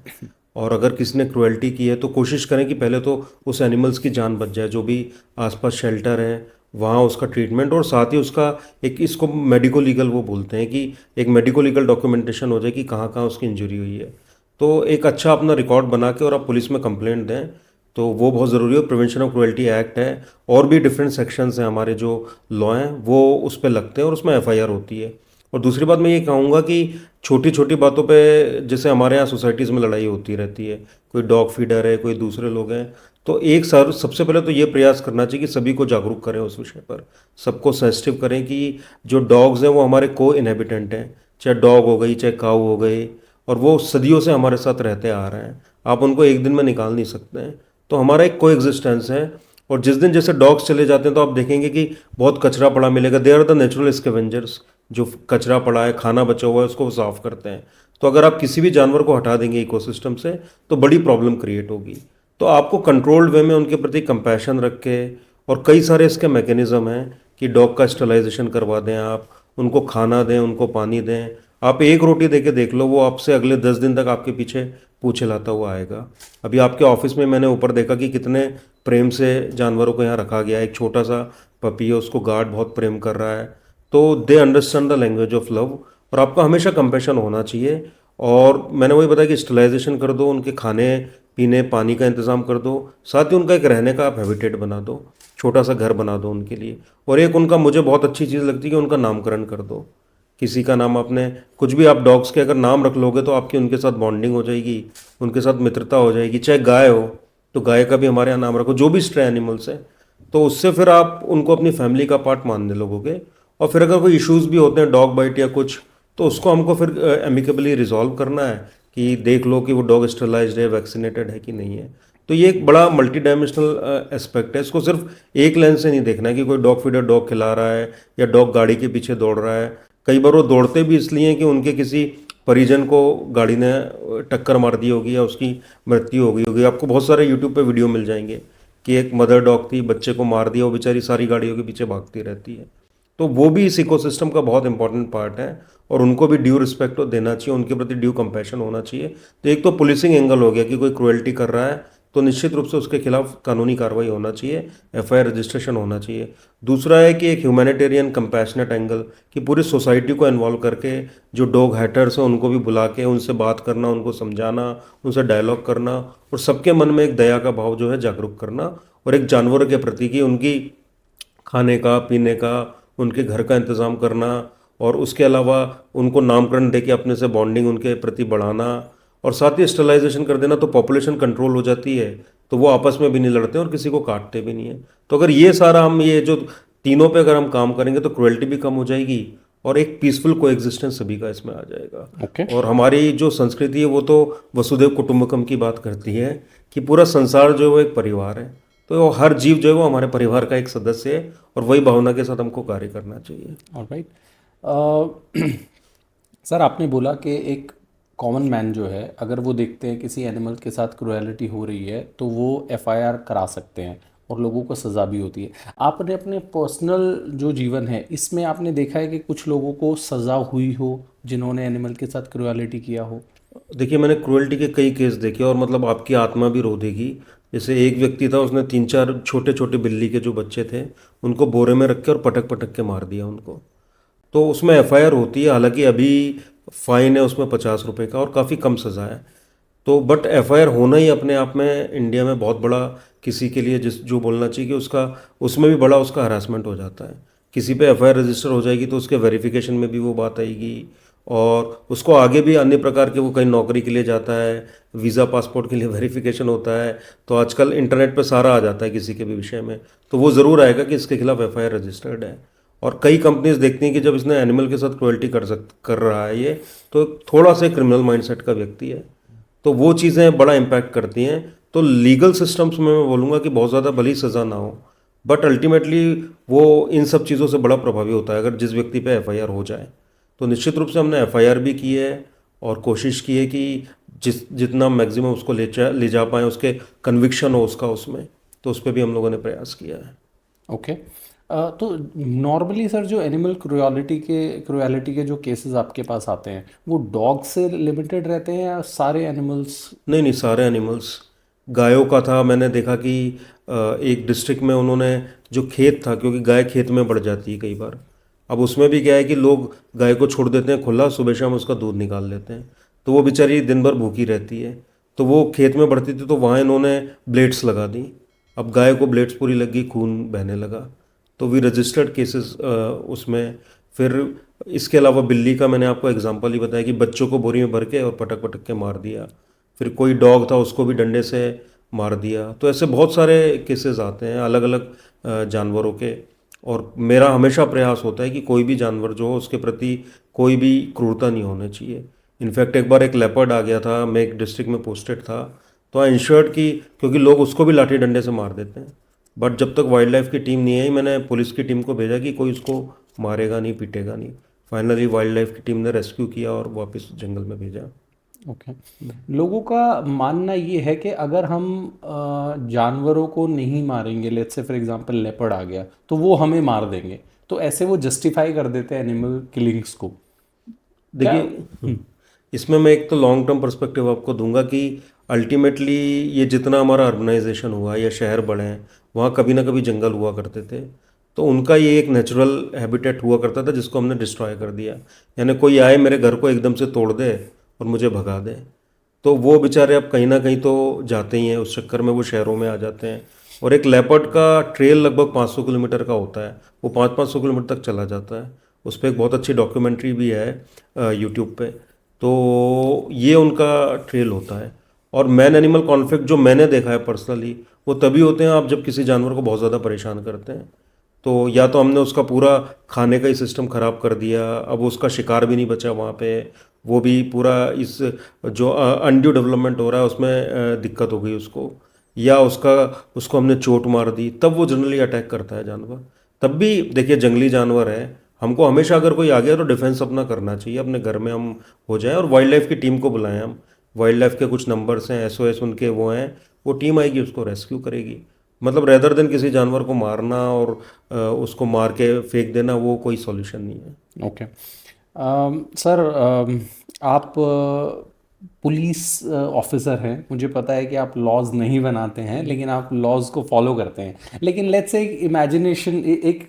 और अगर किसी ने क्रुएल्टी की है तो कोशिश करें कि पहले तो उस एनिमल्स की जान बच जाए, जो भी आसपास शेल्टर है वहाँ उसका ट्रीटमेंट, और साथ ही उसका एक, इसको मेडिको लीगल वो बोलते हैं, कि एक मेडिको लीगल डॉक्यूमेंटेशन हो जाए कि कहाँ कहाँ उसकी इंजरी हुई है। तो एक अच्छा अपना रिकॉर्ड बना के और आप पुलिस में कंप्लेंट दें, तो वो बहुत ज़रूरी है। प्रिवेंशन ऑफ क्रुएल्टी एक्ट है, और भी डिफरेंट सेक्शंस हैं हमारे जो लॉ हैं, वो उस पर लगते हैं और उसमें एफआईआर होती है। और दूसरी बात मैं ये कहूँगा कि छोटी छोटी बातों पे, जैसे हमारे यहाँ सोसाइटीज़ में लड़ाई होती रहती है, कोई डॉग फीडर है, कोई दूसरे लोग हैं, तो एक सर सबसे पहले तो ये प्रयास करना चाहिए कि सभी को जागरूक करें उस विषय पर, सबको सेंसिटिव करें कि जो डॉग्स हैं वो हमारे को इनहेबिटेंट हैं, चाहे डॉग हो गई, चाहे काऊ हो गई, और वो सदियों से हमारे साथ रहते आ रहे हैं, आप उनको एक दिन में निकाल नहीं सकते हैं। तो हमारा एक को एग्जिस्टेंस है, और जिस दिन जैसे डॉग्स चले जाते हैं तो आप देखेंगे कि बहुत कचरा पड़ा मिलेगा, they are the natural scavengers, जो कचरा पड़ा है, खाना बचा हुआ है, उसको वो साफ करते हैं। तो अगर आप किसी भी जानवर को हटा देंगे इकोसिस्टम से, तो बड़ी प्रॉब्लम क्रिएट होगी। तो आपको कंट्रोल्ड वे में उनके प्रति कंपैशन रख के, और कई सारे इसके मैकेनिज्म हैं कि डॉग का स्टरलाइजेशन करवा दें, आप उनको खाना दें, उनको पानी दें, आप एक रोटी दे के देख लो, वो आपसे अगले 10 दिन तक आपके पीछे पूछ हिलाता हुआ आएगा। अभी आपके ऑफिस में मैंने ऊपर देखा कि कितने प्रेम से जानवरों को यहाँ रखा गया है, एक छोटा सा पपी है, उसको गार्ड बहुत प्रेम कर रहा है। तो they understand the language of love, और आपका हमेशा कंपैशन होना चाहिए। और मैंने वही बताया कि स्टरलाइजेशन कर दो, उनके खाने पीने पानी का इंतज़ाम कर दो, साथ ही उनका एक रहने का आप हैबिटेट बना दो, छोटा सा घर बना दो उनके लिए। और एक उनका मुझे बहुत अच्छी चीज़ लगती है कि उनका नामकरण कर दो, किसी का नाम आपने, कुछ भी आप डॉग्स के अगर नाम रख लोगे तो आपकी उनके साथ बॉन्डिंग हो जाएगी, उनके साथ मित्रता हो जाएगी। चाहे गाय हो तो गाय का भी हमारे यहाँ नाम रखो, जो भी स्ट्रे एनिमल्स है, तो उससे फिर आप उनको अपनी फैमिली का पार्ट मानने लगोगे। और फिर अगर कोई इश्यूज़ भी होते हैं डॉग बाइट या कुछ, तो उसको हमको फिर एमिकेबली रिजॉल्व करना है, कि देख लो कि वो डॉग स्टरलाइज्ड है, वैक्सीनेटेड है कि नहीं है। तो ये एक बड़ा मल्टी डायमेंशनल एस्पेक्ट है, इसको सिर्फ एक लेंस से नहीं देखना है कि कोई डॉग फीडर डॉग खिला रहा है या डॉग गाड़ी के पीछे दौड़ रहा है। कई बार वो दौड़ते भी इसलिए हैं कि उनके किसी परिजन को गाड़ी ने टक्कर मार दी होगी या उसकी मृत्यु हो गई होगी। आपको बहुत सारे यूट्यूब पे वीडियो मिल जाएंगे कि एक मदर डॉग थी, बच्चे को मार दिया, वो बेचारी सारी गाड़ियों के पीछे भागती रहती है। तो वो भी इस इकोसिस्टम का बहुत इंपॉर्टेंट पार्ट है, और उनको भी ड्यू रिस्पेक्ट देना चाहिए, उनके प्रति ड्यू कंपैशन होना चाहिए। तो एक तो पुलिसिंग एंगल हो गया कि कोई क्रुएल्टी कर रहा है तो निश्चित रूप से उसके खिलाफ कानूनी कार्रवाई होना चाहिए, एफआईआर रजिस्ट्रेशन होना चाहिए। दूसरा है कि एक ह्यूमैनिटेरियन कंपैशनेट एंगल, कि पूरी सोसाइटी को इन्वॉल्व करके जो डॉग हैटर्स हैं उनको भी बुला के उनसे बात करना, उनको समझाना, उनसे डायलॉग करना, और सबके मन में एक दया का भाव जो है जागरूक करना, और एक जानवर के प्रति कि उनकी खाने का, पीने का, उनके घर का इंतज़ाम करना, और उसके अलावा उनको नामकरण दे के अपने से बॉन्डिंग उनके प्रति बढ़ाना, और साथ ही स्टरलाइजेशन कर देना, तो पॉपुलेशन कंट्रोल हो जाती है। तो वो आपस में भी नहीं लड़ते और किसी को काटते भी नहीं है। तो अगर ये सारा हम ये जो तीनों पे अगर हम काम करेंगे तो क्रुएल्टी भी कम हो जाएगी और एक पीसफुल कोएग्जिस्टेंस सभी का इसमें आ जाएगा।
ओके।
और हमारी जो संस्कृति है वो तो वसुधैव कुटुंबकम की बात करती है कि पूरा संसार जो है वो एक परिवार है। तो वो हर जीव जो है वो हमारे परिवार का एक सदस्य है और वही भावना के साथ हमको कार्य करना चाहिए।
ऑलराइट। सर, आपने बोला कि एक कॉमन मैन जो है, अगर वो देखते हैं किसी एनिमल के साथ क्रुएलिटी हो रही है तो वो एफआईआर करा सकते हैं और लोगों को सज़ा भी होती है। आपने अपने पर्सनल जो जीवन है इसमें आपने देखा है कि कुछ लोगों को सज़ा हुई हो जिन्होंने एनिमल के साथ क्रुएलिटी किया हो?
देखिए, मैंने क्रुएल्टी के कई केस देखे और मतलब आपकी आत्मा भी रो देगी। जैसे एक व्यक्ति था, उसने 3-4 छोटे छोटे बिल्ली के जो बच्चे थे उनको बोरे में रख के और पटक पटक के मार दिया उनको। तो उसमें एफआईआर होती है, हालांकि अभी फाइन है उसमें 50 रुपये का और काफ़ी कम सज़ा है। तो बट एफआईआर होना ही अपने आप में इंडिया में बहुत बड़ा किसी के लिए जिस जो बोलना चाहिए कि उसका उसमें भी बड़ा उसका हरासमेंट हो जाता है। किसी पे एफआईआर रजिस्टर हो जाएगी तो उसके वेरिफिकेशन में भी वो बात आएगी और उसको आगे भी अन्य प्रकार के वो कहीं नौकरी के लिए जाता है, वीज़ा पासपोर्ट के लिए वेरिफिकेशन होता है। तो आजकल इंटरनेट पे सारा आ जाता है किसी के भी विषय में, तो वो ज़रूर आएगा कि इसके खिलाफ एफआईआर रजिस्टर्ड है। और कई कंपनीज देखती हैं कि जब इसने एनिमल के साथ क्रुएल्टी कर रहा है ये, तो थोड़ा सा क्रिमिनल माइंडसेट का व्यक्ति है, तो वो चीज़ें बड़ा इम्पैक्ट करती हैं। तो लीगल सिस्टम्स में मैं बोलूँगा कि बहुत ज़्यादा भली सज़ा ना हो, बट अल्टीमेटली वो इन सब चीज़ों से बड़ा प्रभावी होता है अगर जिस व्यक्ति पे एफआईआर हो जाए। तो निश्चित रूप से हमने एफआईआर भी की है और कोशिश की है कि जितना मैक्सिमम उसको ले जा पाएँ, उसके कन्विक्शन हो उसका उसमें, तो उस पर भी हम लोगों ने प्रयास किया है।
ओके। तो नॉर्मली सर, जो एनिमल क्रुएलिटी के जो केसेस आपके पास आते हैं वो डॉग से लिमिटेड रहते हैं या सारे एनिमल्स?
नहीं नहीं, सारे एनिमल्स। गायों का था, मैंने देखा कि एक डिस्ट्रिक्ट में उन्होंने जो खेत था, क्योंकि गाय खेत में बढ़ जाती है कई बार, अब उसमें भी क्या है कि लोग गाय को छोड़ देते हैं खुला, सुबह शाम उसका दूध निकाल लेते हैं, तो वो बेचारी दिन भर भूखी रहती है। तो वो खेत में बढ़ती थी तो वहाँ इन्होंने ब्लेड्स लगा दी। अब गाय को ब्लेड्स पूरी लग गई, खून बहने लगा, तो वी रजिस्टर्ड केसेस उसमें। फिर इसके अलावा बिल्ली का मैंने आपको एग्जांपल ही बताया कि बच्चों को बोरी में भर के और पटक पटक के मार दिया। फिर कोई डॉग था, उसको भी डंडे से मार दिया। तो ऐसे बहुत सारे केसेस आते हैं अलग अलग जानवरों के। और मेरा हमेशा प्रयास होता है कि कोई भी जानवर जो हो उसके प्रति कोई भी क्रूरता नहीं होनी चाहिए। इनफैक्ट एक बार एक लेपर्ड आ गया था, मैं एक डिस्ट्रिक्ट में पोस्टेड था, तो आई इंश्योर्ड कि, क्योंकि लोग उसको भी लाठी डंडे से मार देते हैं, बट जब तक वाइल्ड लाइफ की टीम नहीं आई, मैंने पुलिस की टीम को भेजा कि कोई उसको मारेगा नहीं, पीटेगा नहीं। फाइनली वाइल्ड लाइफ की टीम ने रेस्क्यू किया और वापस जंगल में भेजा।
ओके। लोगों का मानना ये है कि अगर हम जानवरों को नहीं मारेंगे, let's say for example leopard आ गया तो वो हमें मार देंगे, तो ऐसे वो जस्टिफाई कर देते हैं एनिमल किलिंग्स को। क्या?
देखिए, इसमें मैं एक तो लॉन्ग टर्म पर्सपेक्टिव आपको दूंगा कि अल्टीमेटली ये जितना हमारा अर्बनाइजेशन हुआ या शहर बढ़े हैं, वहाँ कभी ना कभी जंगल हुआ करते थे, तो उनका ये एक नेचुरल हैबिटेट हुआ करता था जिसको हमने डिस्ट्रॉय कर दिया। यानी कोई आए मेरे घर को एकदम से तोड़ दे और मुझे भगा दे, तो वो बेचारे अब कहीं ना कहीं तो जाते ही हैं, उस चक्कर में वो शहरों में आ जाते हैं। और एक लेपर्ड का ट्रेल लगभग 500 किलोमीटर का होता है, वो 500 किलोमीटर तक चला जाता है। उस पर एक बहुत अच्छी डॉक्यूमेंट्री भी है यूट्यूब पे। तो ये उनका ट्रेल होता है। और मैन एनिमल कॉन्फ्लिक्ट जो मैंने देखा है पर्सनली, वो तभी होते हैं आप जब किसी जानवर को बहुत ज़्यादा परेशान करते हैं। तो या तो हमने उसका पूरा खाने का ही सिस्टम ख़राब कर दिया, अब उसका शिकार भी नहीं बचा वहाँ पे, वो भी पूरा इस जो अनड्यू डेवलपमेंट हो रहा है उसमें दिक्कत हो गई उसको, या उसको हमने चोट मार दी, तब वो जनरली अटैक करता है जानवर। तब भी देखिए, जंगली जानवर है, हमको हमेशा अगर कोई आ गया तो डिफेंस अपना करना चाहिए, अपने घर में हम हो जाएं और वाइल्ड लाइफ की टीम को बुलाएं। हम वाइल्ड लाइफ के कुछ नंबर्स हैं, एसओएस उनके वो हैं, वो टीम आएगी उसको रेस्क्यू करेगी। मतलब रेदर देन किसी जानवर को मारना और उसको मार के फेंक देना, वो कोई सॉल्यूशन नहीं है।
ओके। सर, आप पुलिस ऑफिसर हैं, मुझे पता है कि आप लॉज नहीं बनाते हैं लेकिन आप लॉज को फॉलो करते हैं। लेकिन लेट्स से एक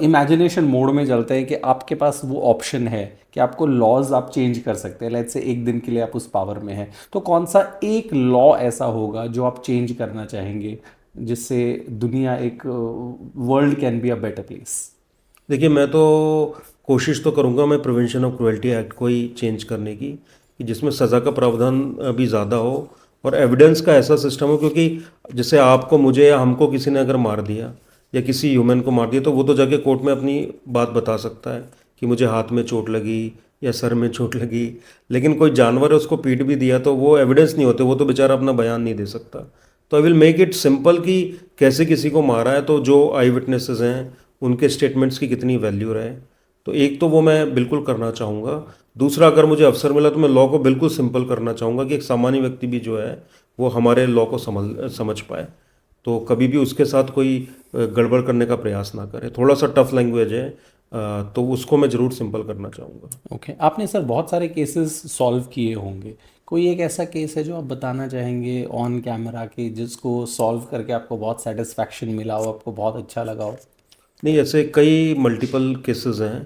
इमेजिनेशन मोड में चलते हैं कि आपके पास वो ऑप्शन है कि आपको लॉज आप चेंज कर सकते हैं। लेट्स से एक दिन के लिए आप उस पावर में हैं, तो कौन सा एक लॉ ऐसा होगा जो आप चेंज करना चाहेंगे जिससे दुनिया, एक world can be a better place?
देखिए, मैं तो कोशिश तो करूंगा मैं प्रिवेंशन ऑफ क्रुएल्टी एक्ट को ही चेंज करने की, कि जिसमें सज़ा का प्रावधान भी ज़्यादा हो और एविडेंस का ऐसा सिस्टम हो, क्योंकि जैसे आपको, मुझे या हमको किसी ने अगर मार दिया या किसी ह्यूमन को मार दिया, तो वो तो जाके कोर्ट में अपनी बात बता सकता है कि मुझे हाथ में चोट लगी या सर में चोट लगी। लेकिन कोई जानवर है, उसको पीट भी दिया, तो वो एविडेंस नहीं होते, वो तो बेचारा अपना बयान नहीं दे सकता। तो I will make it simple कि कैसे किसी को मारा है, तो जो आई विटनेसेस हैं उनके स्टेटमेंट्स की कितनी वैल्यू रहे। तो एक तो वो मैं बिल्कुल करना चाहूँगा। दूसरा, अगर मुझे अवसर मिला तो मैं लॉ को बिल्कुल सिंपल करना चाहूँगा कि एक सामान्य व्यक्ति भी जो है वो हमारे लॉ को समझ पाए। तो कभी भी उसके साथ कोई गड़बड़ करने का प्रयास ना करे। थोड़ा सा टफ लैंग्वेज है, तो उसको मैं ज़रूर सिंपल करना चाहूँगा।
ओके, आपने सर बहुत सारे केसेस सॉल्व किए होंगे, कोई एक ऐसा केस है जो आप बताना चाहेंगे ऑन कैमरा के, जिसको सॉल्व करके आपको बहुत सेटिस्फैक्शन मिला हो, आपको बहुत अच्छा लगा हो?
नहीं, ऐसे कई मल्टीपल केसेस हैं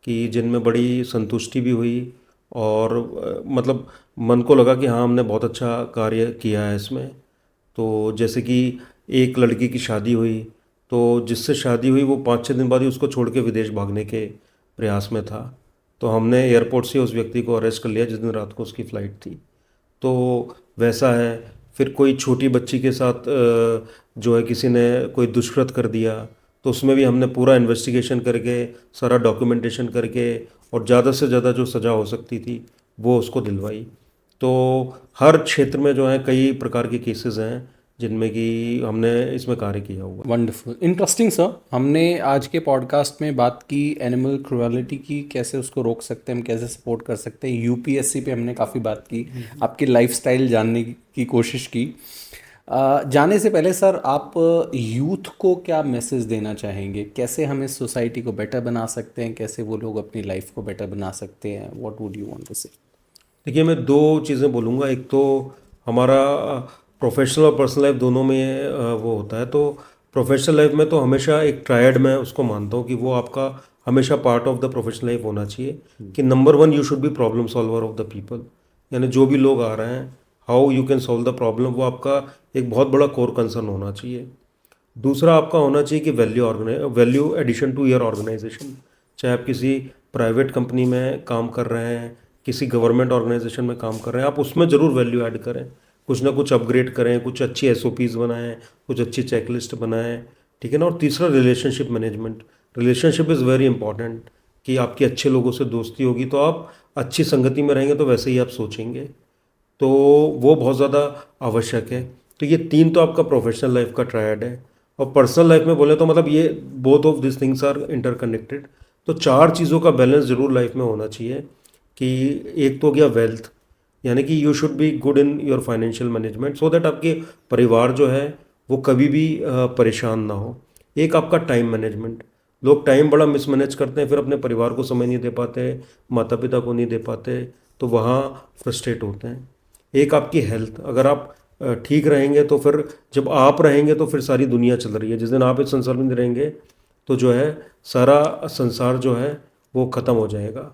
कि जिनमें बड़ी संतुष्टि भी हुई, और मतलब मन को लगा कि हाँ, हमने बहुत अच्छा कार्य किया है इसमें। तो जैसे कि एक लड़की की शादी हुई, तो जिससे शादी हुई वो 5-6 दिन बाद ही उसको छोड़ के विदेश भागने के प्रयास में था। तो हमने एयरपोर्ट से उस व्यक्ति को अरेस्ट कर लिया जिस दिन रात को उसकी फ़्लाइट थी। तो वैसा है। फिर कोई छोटी बच्ची के साथ जो है किसी ने कोई दुष्कृत कर दिया, तो उसमें भी हमने पूरा इन्वेस्टिगेशन करके, सारा डॉक्यूमेंटेशन करके, और ज़्यादा से ज़्यादा जो सज़ा हो सकती थी वो उसको दिलवाई। तो हर क्षेत्र में जो है कई प्रकार के केसेस हैं जिनमें कि हमने इसमें कार्य किया हुआ।
Wonderful, interesting sir. हमने आज के पॉडकास्ट में बात की एनिमल क्रुएलिटी की, कैसे उसको रोक सकते हैं हम, कैसे सपोर्ट कर सकते हैं। यूपीएससी पे हमने काफ़ी बात की, आपकी लाइफस्टाइल जानने की कोशिश की। जाने से पहले सर, आप यूथ को क्या मैसेज देना चाहेंगे? कैसे हम इस सोसाइटी को बेटर बना सकते हैं, कैसे वो लोग अपनी लाइफ को बेटर बना सकते हैं? What would you want to say?
देखिए, मैं दो चीज़ें बोलूँगा। एक तो हमारा प्रोफेशनल और पर्सनल लाइफ दोनों में वो होता है। तो प्रोफेशनल लाइफ में तो हमेशा एक ट्रायड मैं उसको मानता हूँ कि वो आपका हमेशा part of the professional life होना चाहिए, कि number one you should be problem solver of the people. यानी जो भी लोग आ रहे हैं, how you can solve the problem, वो आपका एक बहुत बड़ा कोर कंसर्न होना चाहिए। दूसरा आपका होना चाहिए कि value addition to your organisation. चाहे आप किसी प्राइवेट कंपनी में काम कर रहे हैं, किसी गवर्नमेंट ऑर्गेनाइजेशन में काम कर रहे हैं, आप उसमें ज़रूर वैल्यू ऐड करें, कुछ ना कुछ अपग्रेड करें, कुछ अच्छी एसओपीज़ बनाएं, कुछ अच्छी चेकलिस्ट बनाएं। ठीक है ना। और तीसरा, relationship management. Relationship is very important, कि आपकी अच्छे लोगों से दोस्ती होगी तो आप अच्छी संगति में रहेंगे, तो वैसे ही आप सोचेंगे। तो वो बहुत ज़्यादा आवश्यक है। तो ये तीन तो आपका प्रोफेशनल लाइफ का ट्रायड है। और पर्सनल लाइफ में बोले तो मतलब ये both of this things are interconnected. तो चार चीज़ों का बैलेंस ज़रूर लाइफ में होना चाहिए। कि एक तो हो गया वेल्थ, यानी कि you should be good in your financial management, so that आपके परिवार जो है वो कभी भी परेशान ना हो। एक आपका टाइम मैनेजमेंट। लोग टाइम बड़ा मिसमैनेज करते हैं, फिर अपने परिवार को समय नहीं दे पाते, माता पिता को नहीं दे पाते, तो वहाँ फ्रस्ट्रेट होते हैं। एक आपकी हेल्थ। अगर आप ठीक रहेंगे तो फिर जब आप रहेंगे तो फिर सारी दुनिया चल रही है। जिस दिन आप इस संसार में नहीं रहेंगे तो जो है सारा संसार जो है वो ख़त्म हो जाएगा।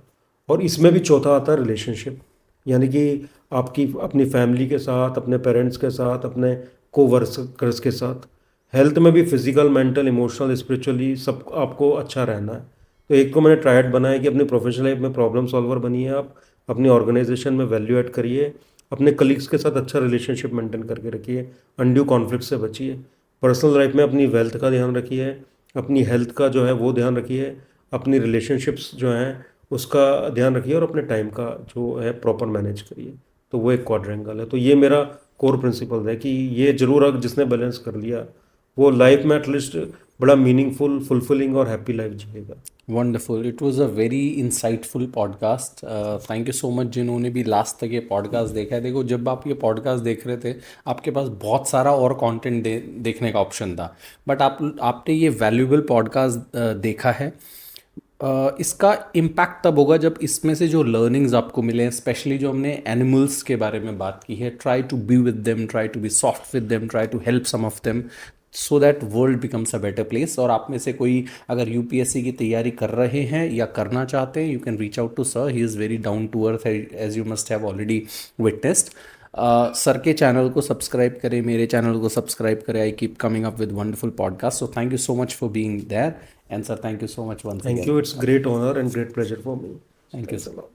और इसमें भी चौथा आता है रिलेशनशिप, यानी कि आपकी अपनी फैमिली के साथ, अपने पेरेंट्स के साथ, अपने कोवर्कर्स के साथ। हेल्थ में भी फिजिकल, मेंटल, इमोशनल, स्पिरिचुअली सब आपको अच्छा रहना है। तो एक को मैंने ट्रायड बनाया कि अपनी प्रोफेशनल लाइफ में प्रॉब्लम सॉल्वर बनिए आप, अपनी ऑर्गेनाइजेशन में वैल्यू ऐड करिए, अपने कलीग्स के साथ अच्छा रिलेशनशिप मेंटेन करके रखिए, अनड्यू कॉन्फ्लिक्ट से बचिए। पर्सनल लाइफ में अपनी वेल्थ का ध्यान रखिए, अपनी हेल्थ का जो है वो ध्यान रखिए, अपनी रिलेशनशिप्स जो हैं उसका ध्यान रखिए, और अपने टाइम का जो है प्रॉपर मैनेज करिए। तो वो एक क्वाड्रेंगल है। तो ये मेरा कोर प्रिंसिपल है कि ये ज़रूर अगर जिसने बैलेंस कर लिया वो लाइफ में एटलीस्ट बड़ा मीनिंगफुल, फुलफिलिंग और हैप्पी लाइफ जिएगा।
Wonderful, it was a very insightful podcast. Thank you so much जिन्होंने भी लास्ट तक ये पॉडकास्ट देखा है। देखो, जब आप ये पॉडकास्ट देख रहे थे आपके पास बहुत सारा और कंटेंट देखने का ऑप्शन था, बट आपने ये वैल्यूबल पॉडकास्ट देखा है। इसका इम्पैक्ट तब होगा जब इसमें से जो लर्निंग्स आपको मिले, स्पेशली जो हमने एनिमल्स के बारे में बात की है, try to be with them, try to be soft with them, try to help some of them, so that world becomes a better place. और आप में से कोई अगर यूपीएससी की तैयारी कर रहे हैं या करना चाहते हैं, you can reach out to sir, he is very down to earth, as you must have already witnessed. Sir के चैनल को सब्सक्राइब करें, मेरे चैनल को सब्सक्राइब करें। I keep coming up with wonderful podcast, so thank you so much for being there, and sir thank you so much once
thank
again.
You, it's great honour and great pleasure for me.
Thank you
thanks a
sir.
Lot.